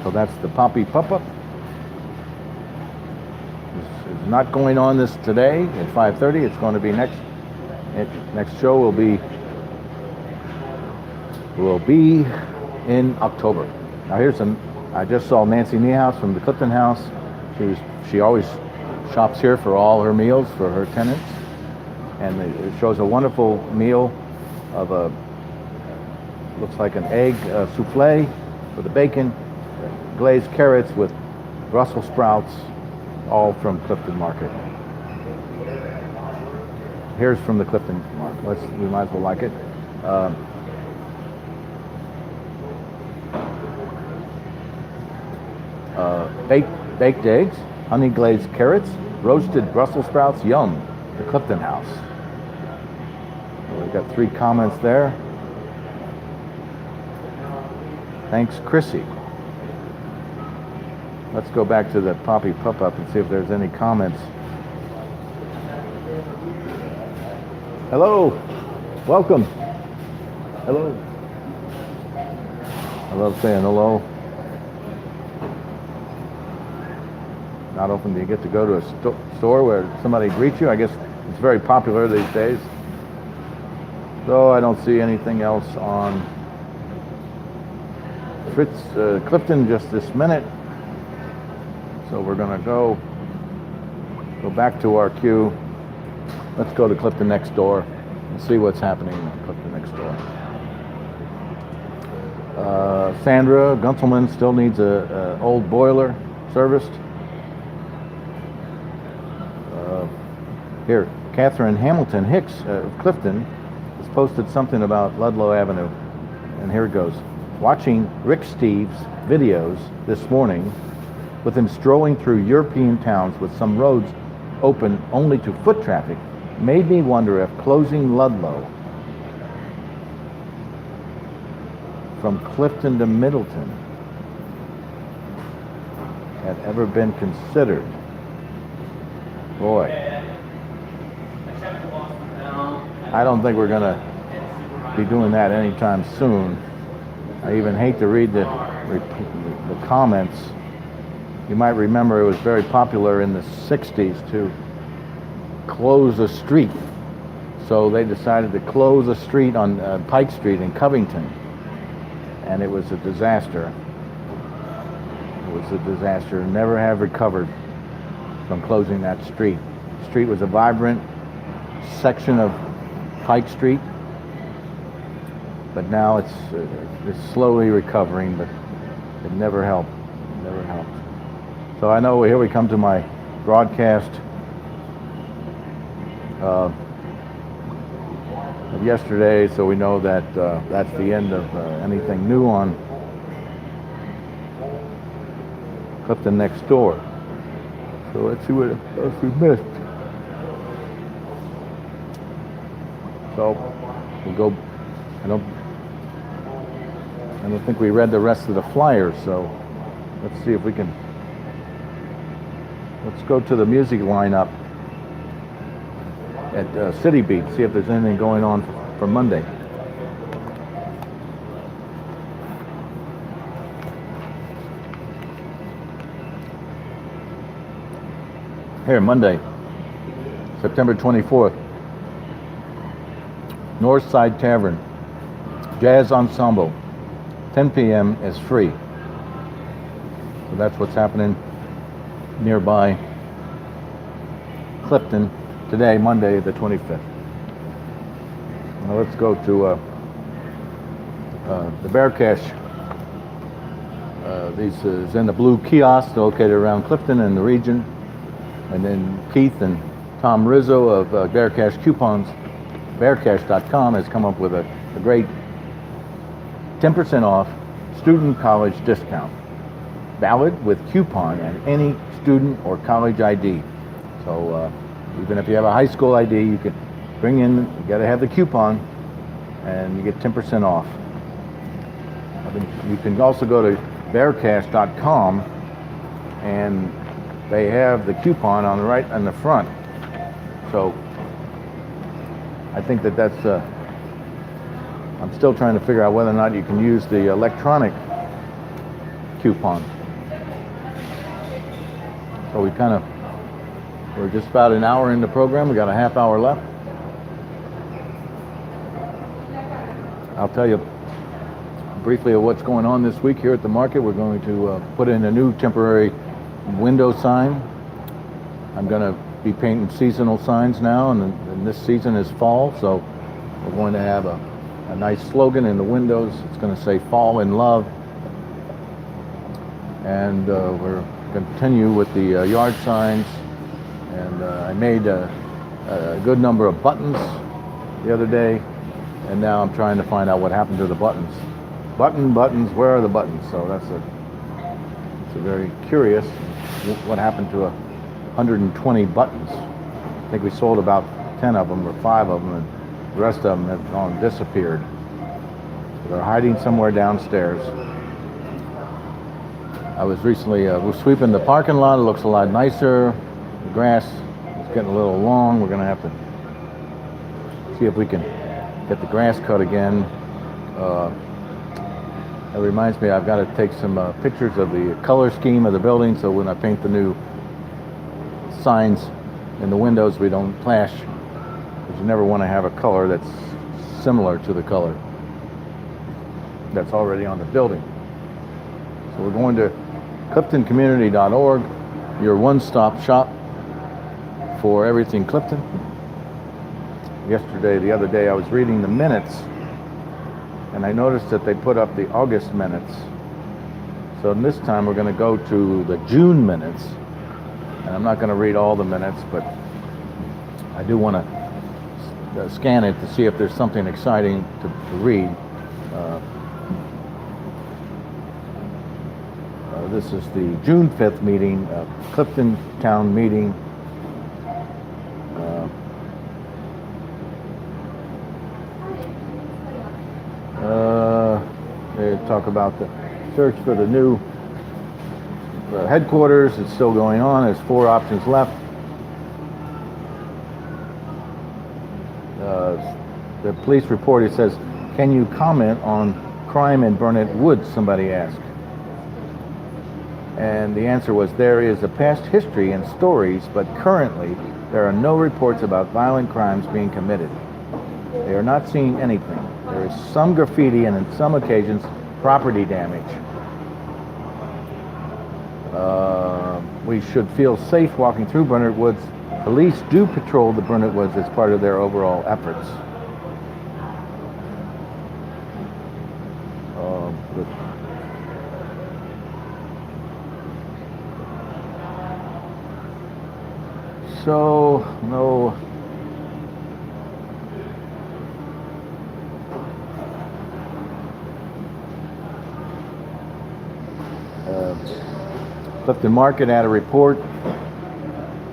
So that's the Poppy Pop-Up. It's not going on this today at 5:30. It's going to be next show will be in October. Now I just saw Nancy Niehaus from the Clifton House. She always shops here for all her meals for her tenants. And it shows a wonderful meal of looks like an egg souffle with the bacon, glazed carrots with Brussels sprouts, all from Clifton Market. Here's from the Clifton Market. We might as well like it. Baked eggs, honey glazed carrots, roasted Brussels sprouts, yum, the Clifton House. We've got 3 comments there. Thanks, Chrissy. Let's go back to the Poppy Pop-Up and see if there's any comments. Hello. Welcome. Hello. I love saying hello. Not often do you get to go to a store where somebody greets you. I guess it's very popular these days. So I don't see anything else on Clifton just this minute. So we're going to go back to our queue. Let's go to Clifton NextDoor and see what's happening at Clifton NextDoor. Sandra Gunselman still needs a old boiler serviced. Here, Catherine Hamilton Hicks of Clifton has posted something about Ludlow Avenue. And here it goes. Watching Rick Steves' videos this morning with him strolling through European towns with some roads open only to foot traffic made me wonder if closing Ludlow from Clifton to Middleton had ever been considered. Boy, I don't think we're going to be doing that anytime soon. I even hate to read the the comments. You might remember it was very popular in the 60s to close a street. So they decided to close a street on Pike Street in Covington. And it was a disaster. It was a disaster. Never have recovered from closing that street. The street was a vibrant section of Pike Street, but now it's slowly recovering, but it never helped. It never helped. So I know here we come to my broadcast of yesterday, so we know that that's the end of anything new on Clifton Next Door. So let's see what else we missed. So we'll go. I don't think we read the rest of the flyers. So let's see if we can. Let's go to the music lineup at CityBeat. See if there's anything going on for Monday. Here, Monday, September 24th. Northside Tavern, Jazz Ensemble, 10 p.m. is free. So that's what's happening nearby Clifton today, Monday the 25th. Now let's go to the Bear Cache. This is in the blue kiosk located around Clifton and the region. And then Keith and Tom Rizzo of Bear Cache Coupons, bearcache.com, has come up with a great 10% off student college discount. Valid with coupon and any student or college ID. So even if you have a high school ID, you could bring in, you gotta have the coupon, and you get 10% off. You can also go to bearcache.com, and they have the coupon on the right on the front. So I think that's I'm still trying to figure out whether or not you can use the electronic coupon. So we're just about an hour in the program. We got a half hour left. I'll tell you briefly of what's going on this week here at the market. We're going to put in a new temporary window sign. I'm going to be painting seasonal signs now, and this season is fall, so we're going to have a nice slogan in the windows. It's going to say "Fall in Love," and we're going to continue with the yard signs. And I made a good number of buttons the other day, and now I'm trying to find out what happened to the buttons. Buttons, where are the buttons? So it's a very curious what happened to 120 buttons. I think we sold about 10 of them or 5 of them, and the rest of them have gone disappeared. So they're hiding somewhere downstairs. I was recently we're sweeping the parking lot. It looks a lot nicer. The grass is getting a little long. We're going to have to see if we can get the grass cut again. That reminds me, I've got to take some pictures of the color scheme of the building, so when I paint the new signs in the windows, we don't clash. Because you never want to have a color that's similar to the color that's already on the building. So we're going to cliftoncommunity.org, your one-stop shop for everything Clifton. The other day, I was reading the minutes, and I noticed that they put up the August minutes. So this time we're going to go to the June minutes. And I'm not going to read all the minutes, but I do want to scan it to see if there's something exciting to read. This is the June 5th meeting, Clifton Town meeting. They talk about the search for the new headquarters. It's still going on. There's 4 options left. The police report, it says, "Can you comment on crime in Burnet Woods?" somebody asked. And the answer was, there is a past history and stories, but currently there are no reports about violent crimes being committed. They are not seeing anything. There is some graffiti and on some occasions property damage. We should feel safe walking through Burnet Woods. Police do patrol the Burnet Woods as part of their overall efforts. Good. So, no. Clifton Market had a report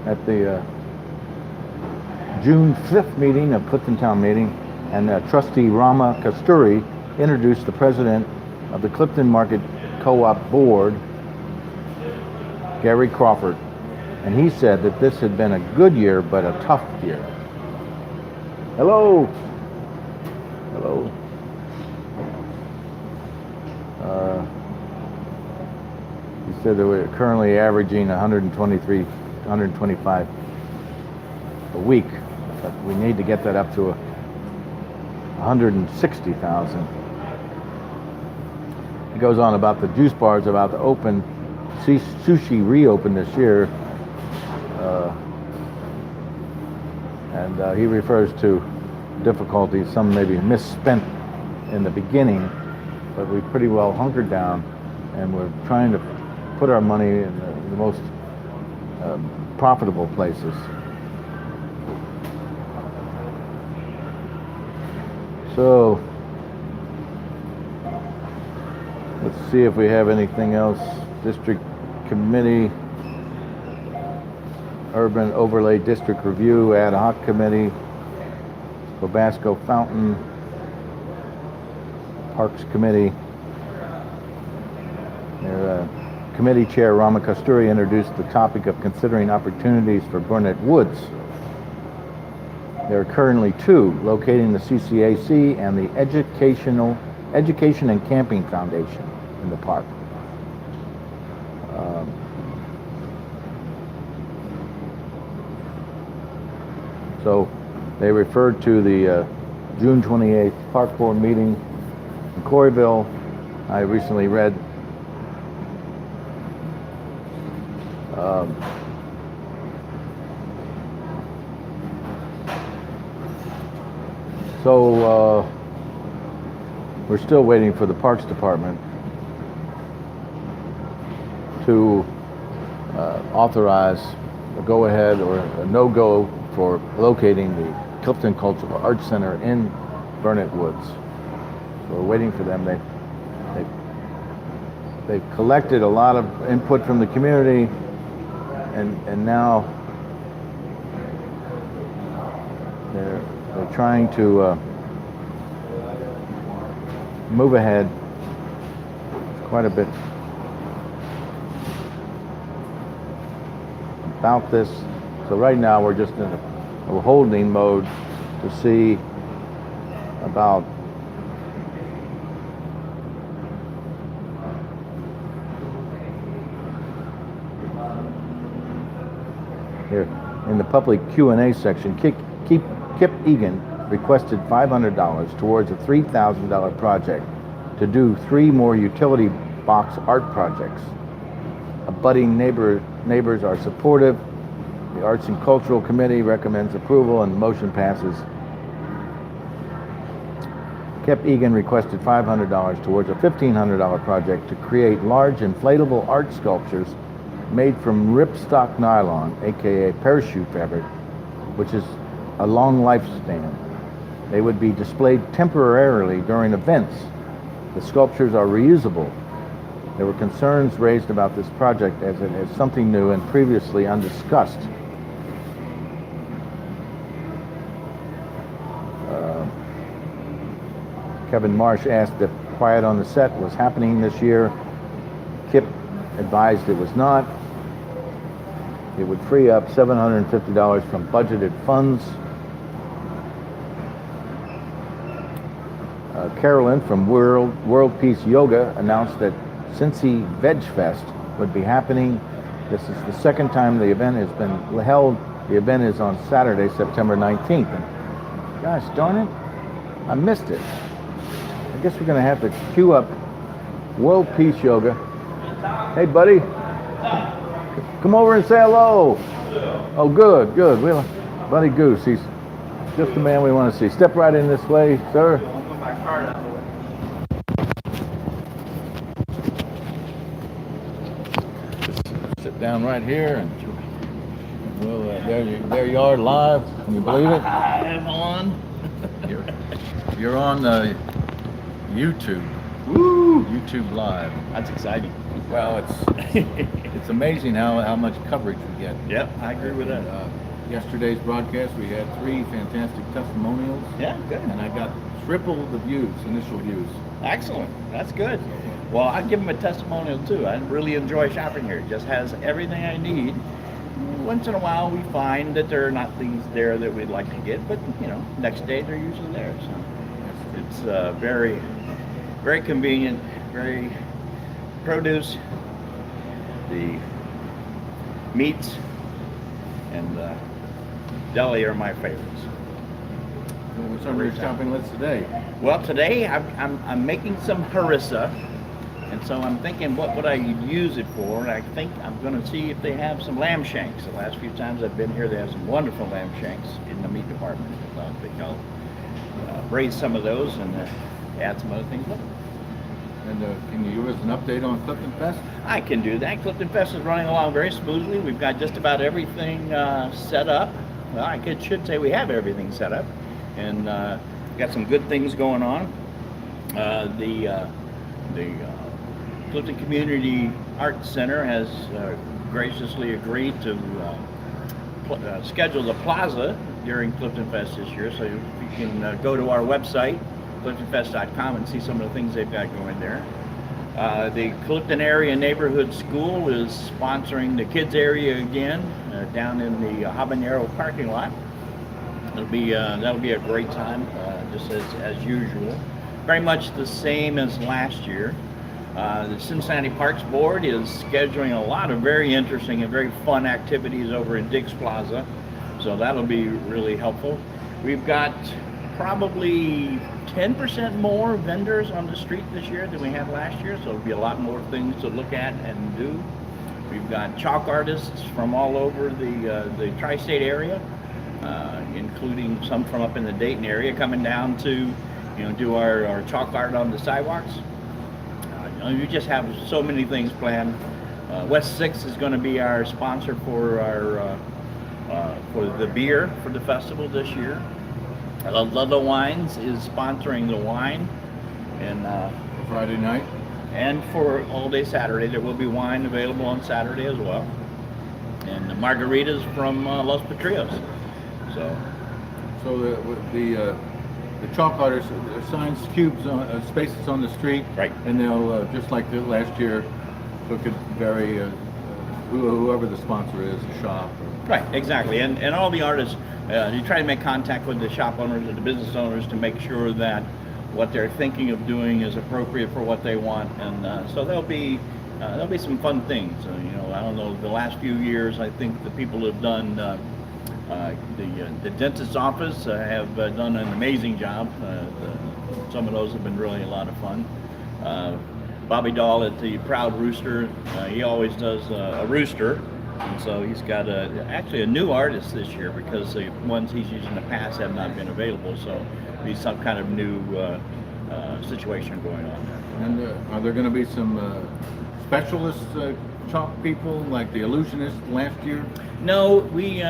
at the June 5th meeting of Clifton Town meeting, and Trustee Rama Kasturi introduced the president of the Clifton Market Co-op Board, Gary Crawford, and he said that this had been a good year but a tough year. Hello. Hello. He said that we're currently averaging 123, 125 a week, but we need to get that up to 160,000. He goes on about the juice bars about to open. Sushi reopened this year, and he refers to difficulties, some maybe misspent in the beginning, but we pretty well hunkered down, and we're trying to put our money in the most profitable places. So let's see if we have anything else. District Committee, Urban Overlay District Review, Ad Hoc Committee, Bobasco Fountain, Parks Committee. Their committee chair Rama Kasturi introduced the topic of considering opportunities for Burnet Woods. There are currently two, locating the CCAC and the Education and Camping Foundation in the park. So they referred to the June 28th Park Board meeting in Corryville. I recently read we're still waiting for the Parks Department to authorize a go-ahead or a no-go for locating the Clifton Cultural Arts Center in Burnet Woods. So we're waiting for them. They've collected a lot of input from the community, and now they're trying to move ahead quite a bit about this. So right now we're just in a holding mode to see about here in the public Q&A section. Kip Eagan requested $500 towards a $3,000 project to do 3 more utility box art projects. Abutting neighbors are supportive. The Arts and Cultural Committee recommends approval and the motion passes. Kip Eagan requested $500 towards a $1,500 project to create large inflatable art sculptures made from ripstock nylon, aka parachute fabric, which is a long lifespan. They would be displayed temporarily during events. The sculptures are reusable. There were concerns raised about this project as it is something new and previously undiscussed. Kevin Marsh asked if Quiet on the Set was happening this year. Kip advised it was not. It would free up $750 from budgeted funds. Carolyn from World Peace Yoga announced that Cincy Veg Fest would be happening. This is the second time the event has been held. The event is on Saturday, September 19th. And gosh darn it, I missed it. I guess we're going to have to queue up World Peace Yoga. Hey, buddy. Come over and say hello. Oh, good, good. Well, buddy Goose, he's just the man we want to see. Step right in this way, sir. Sit down right here, and well, there you are, live. Can you believe it? I'm on. You're on YouTube. Woo! YouTube Live. That's exciting. Well, it's amazing how much coverage we get. Yep, I agree with that. Yesterday's broadcast, we had 3 fantastic testimonials. Yeah, good. And I got triple the views, initial views. Excellent. That's good. Well, I'd give them a testimonial too. I really enjoy shopping here. It just has everything I need. Once in a while, we find that there are not things there that we'd like to get, but next day they're usually there. So it's very, very convenient. Very produce, the meats, and deli are my favorites. What's on your shopping list today? Well, today I'm making some harissa, and so I'm thinking what would I use it for, and I think I'm going to see if they have some lamb shanks. The last few times I've been here, they have some wonderful lamb shanks in the meat department. So I think I'll braise some of those and add some other things with it. And can you give us an update on Clifton Fest? I can do that. Clifton Fest is running along very smoothly. We've got just about everything set up. Well, I should say we have everything set up, and got some good things going on. The Clifton Community Arts Center has graciously agreed to schedule the Plaza during Clifton Fest this year, so you can go to our website, cliftonfest.com, and see some of the things they've got going there. The Clifton Area Neighborhood School is sponsoring the kids area again down in the habanero parking lot. That'll be a great time, just as usual. Very much the same as last year. The Cincinnati Parks Board is scheduling a lot of very interesting and very fun activities over in Diggs Plaza, so that'll be really helpful. We've got probably 10% more vendors on the street this year than we had last year, so there'll be a lot more things to look at and do. We've got chalk artists from all over the tri-state area, including some from up in the Dayton area, coming down to do our chalk art on the sidewalks. You just have so many things planned. West 6 is going to be our sponsor for the beer for the festival this year. Ludlow Wines is sponsoring the wine, and Friday night. And for all day Saturday, there will be wine available on Saturday as well. And the margaritas from Los Patrios. So the chalk artists assigns cubes, spaces on the street, right? And they'll just like the last year, look at whoever the sponsor is, the shop. Right, exactly, and all the artists. You try to make contact with the shop owners or the business owners to make sure that what they're thinking of doing is appropriate for what they want, and so there'll be some fun things. I don't know. The last few years, I think the people who've done the dentist's office have done an amazing job. Some of those have been really a lot of fun. Bobby Dahl at the Proud Rooster, he always does a rooster. And so he's got actually a new artist this year because the ones he's used in the past have not been available. So there's some kind of new situation going on there. And are there going to be some specialist chalk people like the illusionist last year? No, we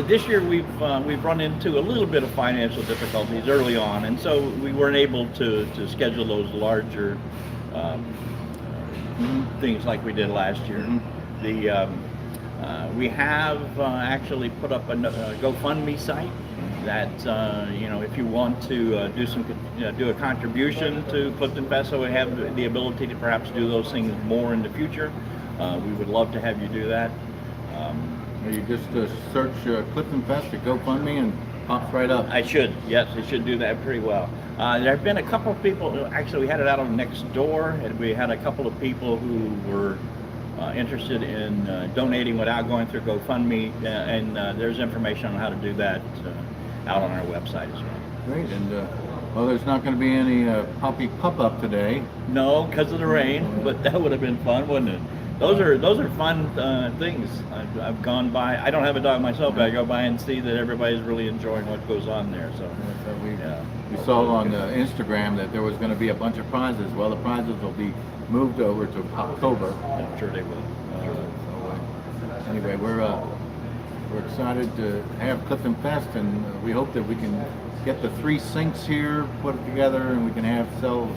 this year we've run into a little bit of financial difficulties early on, and so we weren't able to schedule those larger things like we did last year. Mm-hmm. We have actually put up a GoFundMe site that if you want to do a contribution to Clifton Fest, so we have the ability to perhaps do those things more in the future. We would love to have you do that. You just search Clifton Fest at GoFundMe and pops right up. Yes, I should do that pretty well. There have been a couple of people, actually we had it out on NextDoor, and we had a couple of people who were interested in donating without going through GoFundMe, and there's information on how to do that out on our website as well. Great, and well, there's not going to be any puppy pup-up today. No, because of the rain, but that would have been fun, wouldn't it? Those are fun things. I've gone by. I don't have a dog myself, but I go by and see that everybody's really enjoying what goes on there. So We saw on Instagram that there was going to be a bunch of prizes. Well, the prizes will be moved over to October. I'm sure they will. Anyway, we're excited to have Clifton Fest, and we hope that we can get the 3 sinks here, put it together, and we can sell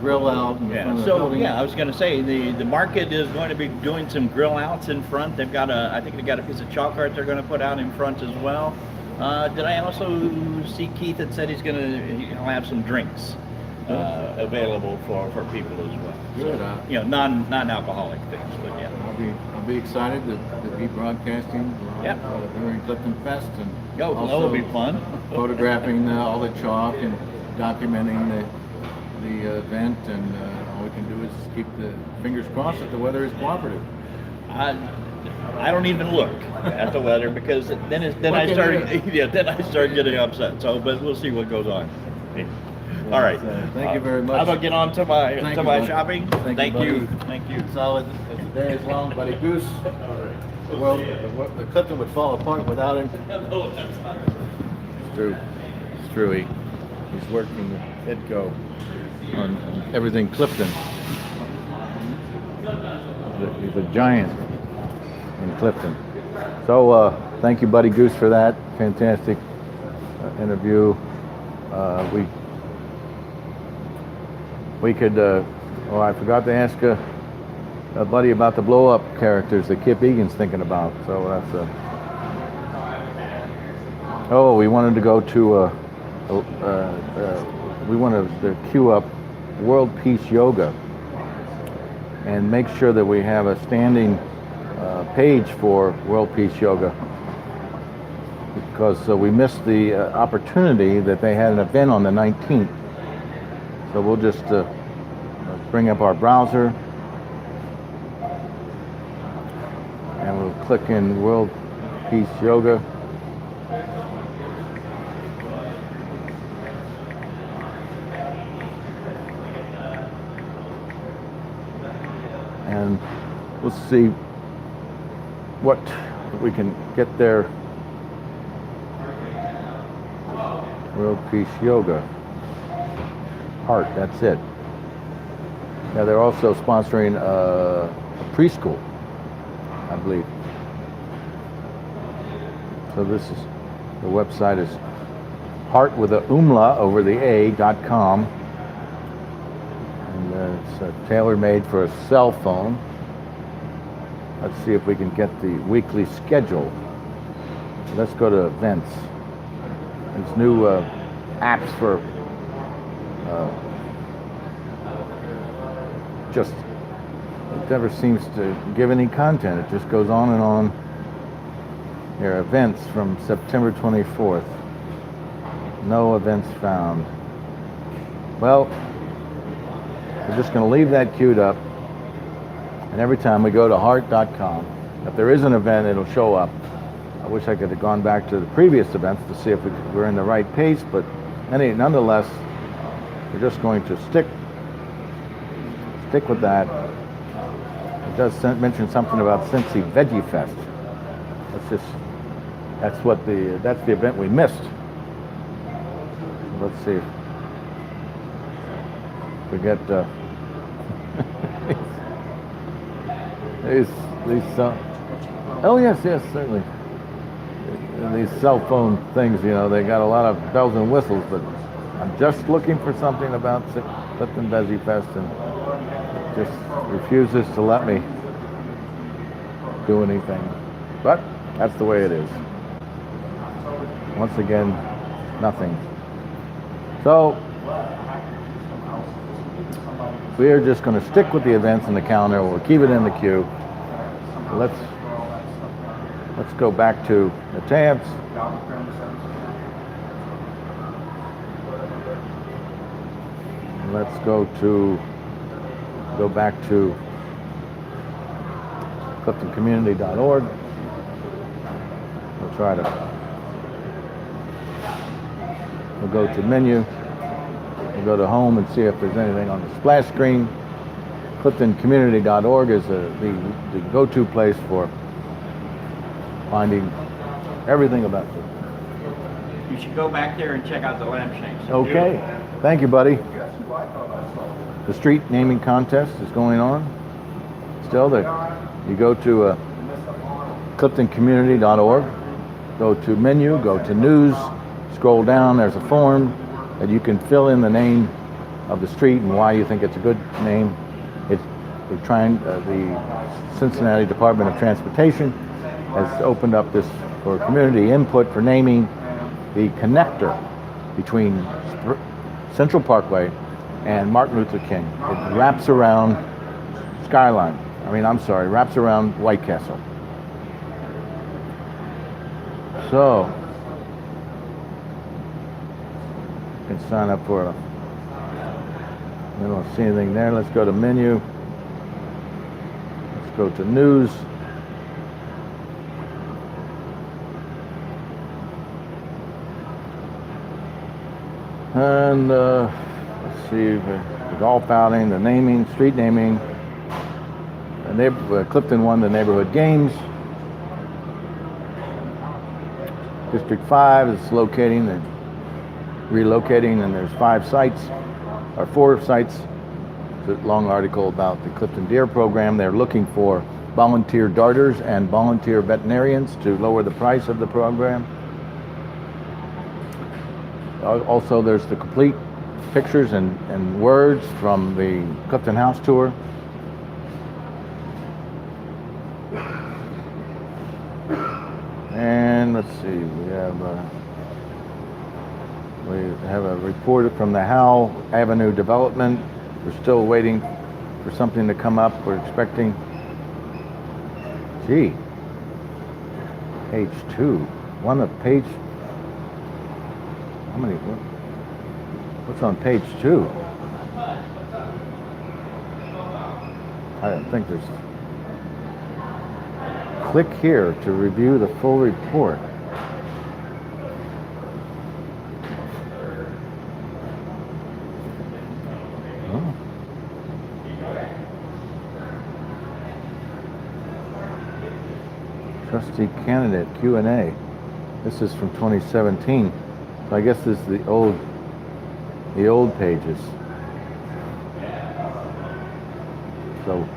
grill out in front of the building. I was going to say the market is going to be doing some grill outs in front. I think they've got a piece of chalk art they're going to put out in front as well. Did I also see Keith that said he's going to have some drinks available for people as well? Good. So, non-alcoholic things, but yeah. I'll be excited to be broadcasting live, during Clifton Fest, and that will be fun. Photographing all the chalk and documenting the event, and all we can do is keep the fingers crossed that the weather is cooperative. I don't even look at the weather because then I start getting upset. So, but we'll see what goes on. All right. Thank you very much. How about get on to my shopping? Thank you. Thank you. Solid as the day is long, buddy. Goose. Well, the Clifton would fall apart without him. It's true. It's true. He's working the head go on everything Clifton. He's a giant in Clifton. So thank you, buddy Goose, for that fantastic interview. We could. I forgot to ask a buddy about the blow-up characters that Kip Egan's thinking about. So that's we wanted to go to. We wanted to queue up World Peace Yoga and make sure that we have a standing page for World Peace Yoga, because we missed the opportunity that they had an event on the 19th. So we'll just bring up our browser and we'll click in World Peace Yoga. And we'll see what we can get there. World Peace Yoga. Heart, that's it. Yeah, they're also sponsoring a preschool, I believe. So the website is heart with a umla over the a.com. And it's tailor-made for a cell phone. Let's see if we can get the weekly schedule. Let's go to events. There's new apps for just, it never seems to give any content. It just goes on and on. Here, events from September 24th. No events found. Well, we're just going to leave that queued up. And every time we go to heart.com, if there is an event, it'll show up. I wish I could have gone back to the previous events to see if we're in the right pace, but nonetheless, we're just going to stick with that. It does mention something about Cincy Veggie Fest. That's the event we missed. Let's see if we get these oh yes, certainly. These cell phone things, they got a lot of bells and whistles, but I'm just looking for something about Clifton Veggie Fest, and it just refuses to let me do anything. But that's the way it is. Once again, nothing. So we are just going to stick with the events in the calendar. We'll keep it in the queue. Let's go back to the tabs. Let's go back to CliftonCommunity.org. We'll try to. We'll go to menu. We'll go to home and see if there's anything on the splash screen. CliftonCommunity.org is the go-to place for finding everything about you. You should go back there and check out the lampshades. Okay. Thank you, buddy. The street naming contest is going on. Still there. You go to CliftonCommunity.org, go to menu, go to news, scroll down, there's a form that you can fill in the name of the street and why you think it's a good name. We're trying, the Cincinnati Department of Transportation has opened up this for community input for naming the connector between Central Parkway and Martin Luther King. It wraps around wraps around White Castle. So, you can sign up for I don't see anything there. Let's go to menu. Let's go to news. And let's see, the golf outing, the naming, street naming. Clifton won the neighborhood games. District 5 is relocating, and there's 4 sites. It's a long article about the Clifton Deer program. They're looking for volunteer darters and volunteer veterinarians to lower the price of the program. Also, there's the complete pictures and words from the Clifton House tour. And let's see, we have a report from the Howell Avenue development. We're still waiting for something to come up. We're expecting, page 2. What's on page 2? I don't think there's. Click here to review the full report. Oh. Trustee candidate Q&A. This is from 2017. So I guess this is the old pages. So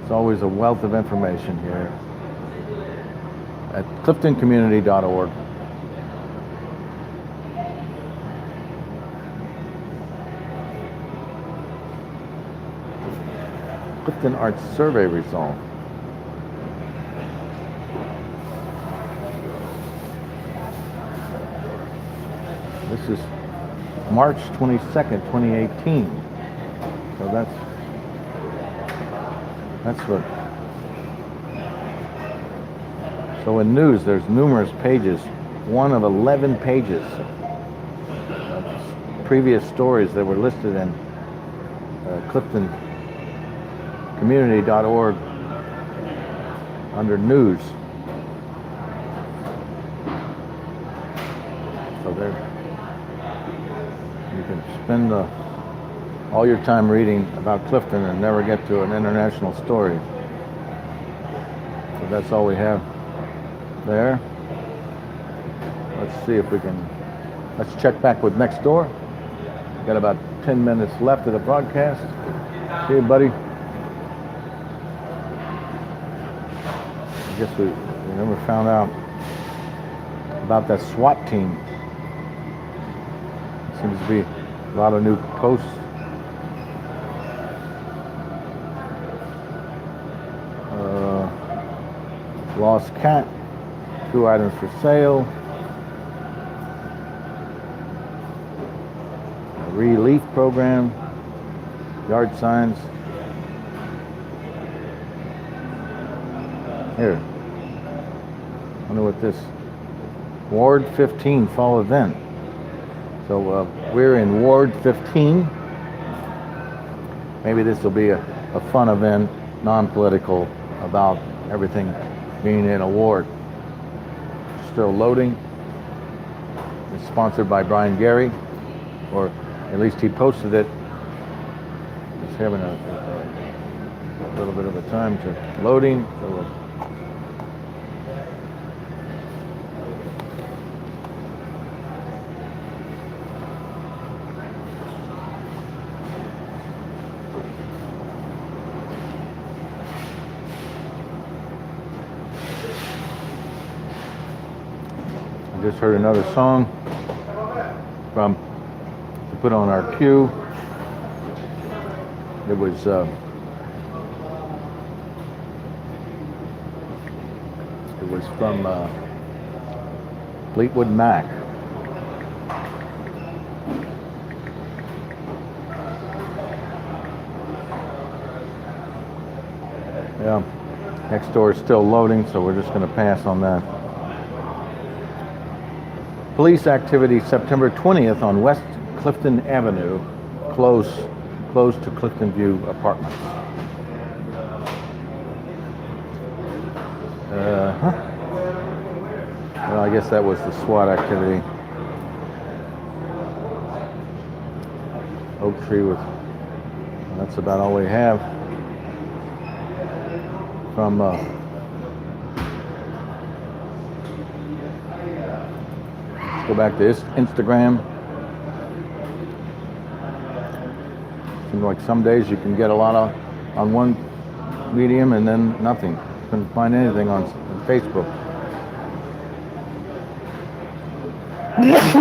it's always a wealth of information here at CliftonCommunity.org. Clifton Arts Survey result. This is March 22nd, 2018. So that's what. So in news, there's numerous pages. One of 11 pages. Previous stories that were listed in CliftonCommunity.org under news. So there. You can spend all your time reading about Clifton and never get to an international story. So that's all we have there. Let's see if we can, let's check back with NextDoor. Got about 10 minutes left of the broadcast. See you, buddy. I guess we never found out about that SWAT team. Seems to be a lot of new posts. Lost cat, 2 items for sale. A relief program, yard signs. Here, I wonder what this, Ward 15 fall event. So we're in Ward 15. Maybe this will be a fun event, non-political about everything being in a ward. Still loading. It's sponsored by Brian Gary, or at least he posted it. He's having a little bit of a time to loading. So I just heard another song to put on our queue. It was from Fleetwood Mac. Yeah, NextDoor is still loading, so we're just going to pass on that. Police activity September 20th on West Clifton Avenue, close to Clifton View Apartments. Well, I guess that was the SWAT activity. Oak tree with, that's about all we have from let's go back to Instagram. Seems like some days you can get a lot on one medium and then nothing. Couldn't find anything on Facebook.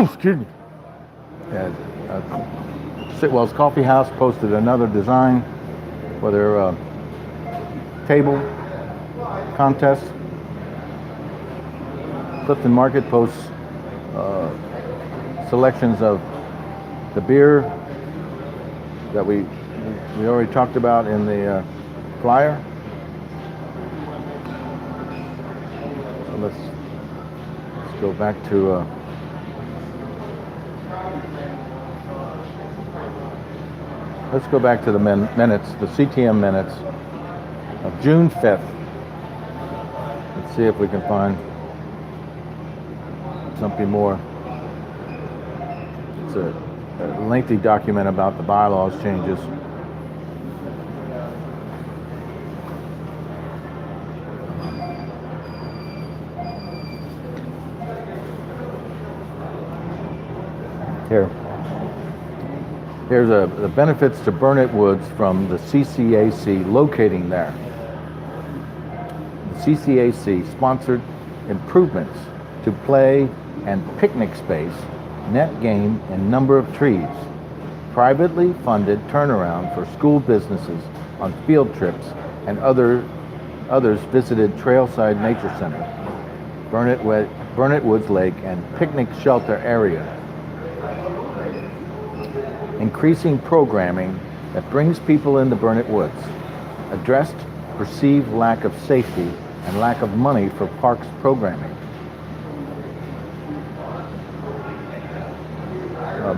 Excuse me. Yeah, Sitwell's Coffee House posted another design for their table contest. Clifton Market posts selections of the beer that we already talked about in the flyer. So let's go back to the minutes, the CTM minutes of June 5th. Let's see if we can find something more. It's a lengthy document about the bylaws changes. Here's the benefits to Burnet Woods from the CCAC locating there. The CCAC sponsored improvements to play and picnic space, net gain, and number of trees. Privately funded turnaround for school businesses on field trips, and others visited Trailside Nature Center, Burnet Woods Lake, and picnic shelter area. Increasing programming that brings people into Burnet Woods. Addressed perceived lack of safety and lack of money for parks programming.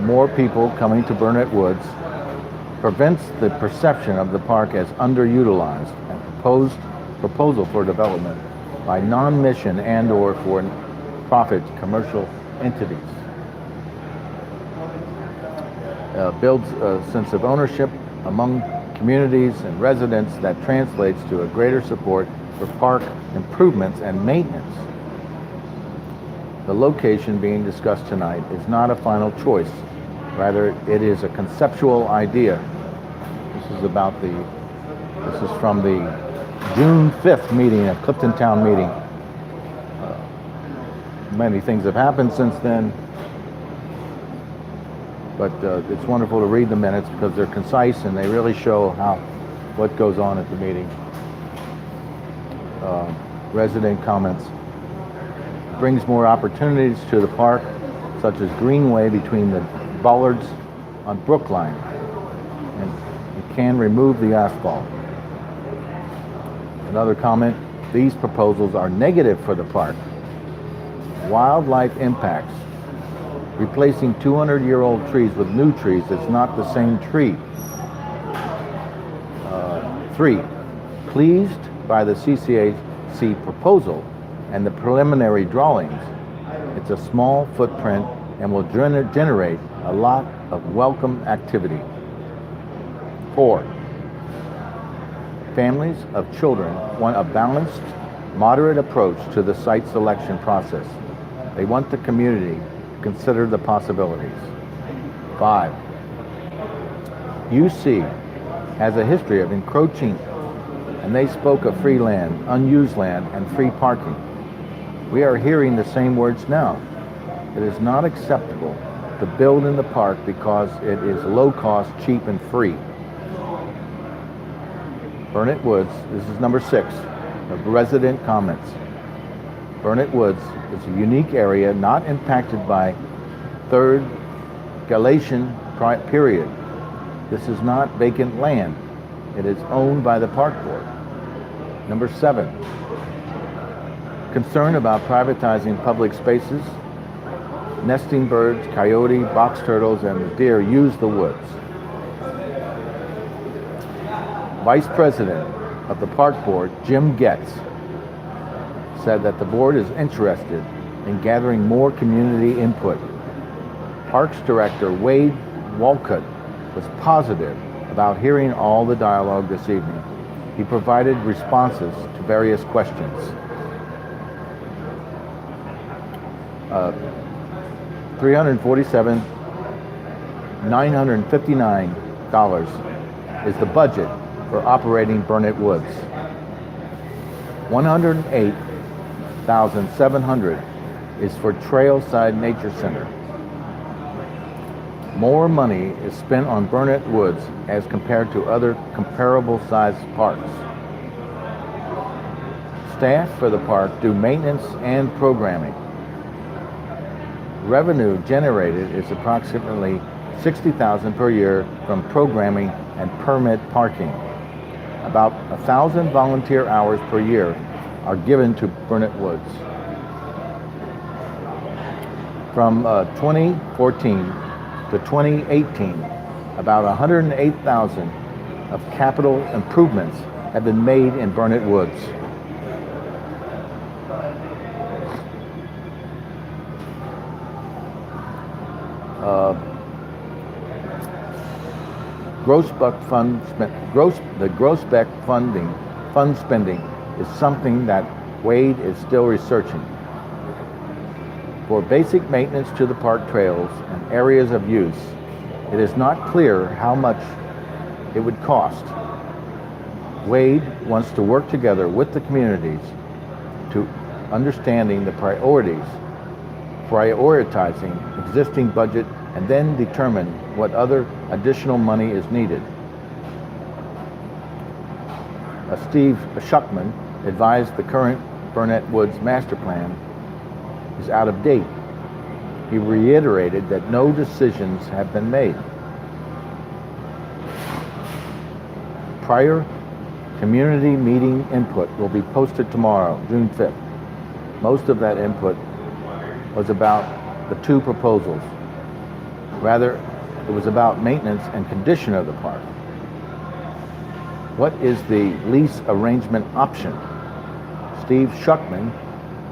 More people coming to Burnet Woods prevents the perception of the park as underutilized, and proposal for development by non-mission and/or for-profit commercial entities. Builds a sense of ownership among communities and residents that translates to a greater support for park improvements and maintenance. The location being discussed tonight is not a final choice. Rather, it is a conceptual idea. This is from the June 5th meeting of Clifton Town meeting. Many things have happened since then, but it's wonderful to read the minutes because they're concise and they really show what goes on at the meeting. Resident comments. Brings more opportunities to the park, such as greenway between the bollards on Brookline, and it can remove the asphalt. Another comment, these proposals are negative for the park. Wildlife impacts. Replacing 200-year-old trees with new trees is not the same tree. 3, pleased by the CCAC proposal and the preliminary drawings, it's a small footprint and will generate a lot of welcome activity. 4. Families of children want a balanced, moderate approach to the site selection process. They want the community to consider the possibilities. 5. UC has a history of encroaching, and they spoke of free land, unused land, and free parking. We are hearing the same words now. It is not acceptable to build in the park because it is low cost, cheap, and free. Burnet Woods, this is number 6 of resident comments. Burnet Woods is a unique area not impacted by third Galatian period. This is not vacant land. It is owned by the park board. Number 7, concern about privatizing public spaces. Nesting birds, coyote, box turtles, and the deer use the woods. Vice President of the Park Board, Jim Getz, said that the board is interested in gathering more community input. Parks Director Wade Walcott was positive about hearing all the dialogue this evening. He provided responses to various questions. $347,959 is the budget for operating Burnet Woods. $108,700 is for Trailside Nature Center. More money is spent on Burnet Woods as compared to other comparable sized parks. Staff for the park do maintenance and programming. Revenue generated is approximately $60,000 per year from programming and permit parking. About 1,000 volunteer hours per year are given to Burnet Woods. From 2014 to 2018, about 108,000 of capital improvements have been made in Burnet Woods. The Grossbeck fund spending is something that Wade is still researching. For basic maintenance to the park trails and areas of use, it is not clear how much it would cost. Wade wants to work together with the communities to understanding the priorities, prioritizing existing budget, and then determine what other additional money is needed. Steve Schuckman advised the current Burnet Woods master plan is out of date. He reiterated that no decisions have been made. Prior community meeting input will be posted tomorrow, June 5th. Most of that input was about the 2 proposals. Rather, it was about maintenance and condition of the park. What is the lease arrangement option? Steve Schuckman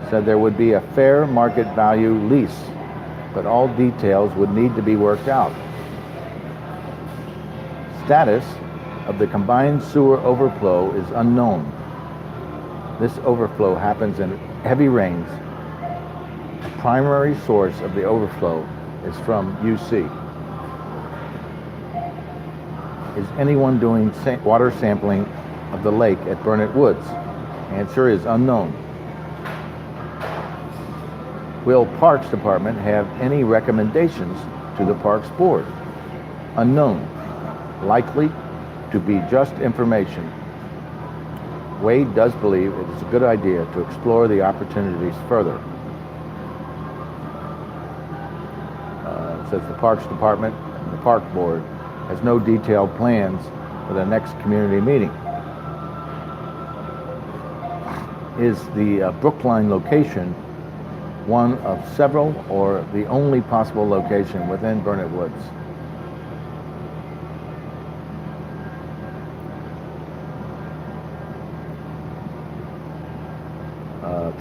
said there would be a fair market value lease, but all details would need to be worked out. Status of the combined sewer overflow is unknown. This overflow happens in heavy rains. The primary source of the overflow is from UC. Is anyone doing water sampling of the lake at Burnet Woods? Answer is unknown. Will Parks Department have any recommendations to the Parks Board? Unknown. Likely to be just information. Wade does believe it is a good idea to explore the opportunities further. Says the Parks Department and the Park Board has no detailed plans for the next community meeting. Is the Brookline location one of several or the only possible location within Burnet Woods?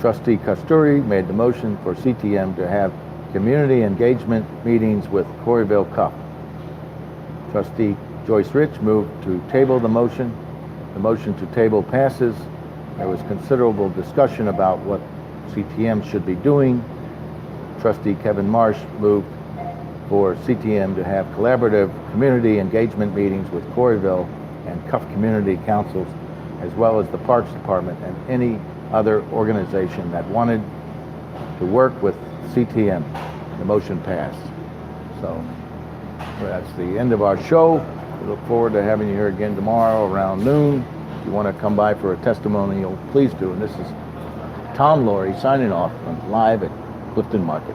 Trustee Kasturi made the motion for CTM to have community engagement meetings with Coreyville Cup. Trustee Joyce Rich moved to table the motion. The motion to table passes. There was considerable discussion about what CTM should be doing. Trustee Kevin Marsh moved for CTM to have collaborative community engagement meetings with Coreyville and Cuff Community Councils, as well as the Parks Department and any other organization that wanted to work with CTM. The motion passed. So that's the end of our show. We look forward to having you here again tomorrow around noon. If you want to come by for a testimonial, please do. And this is Tom Laurie signing off from live at Clifton Market.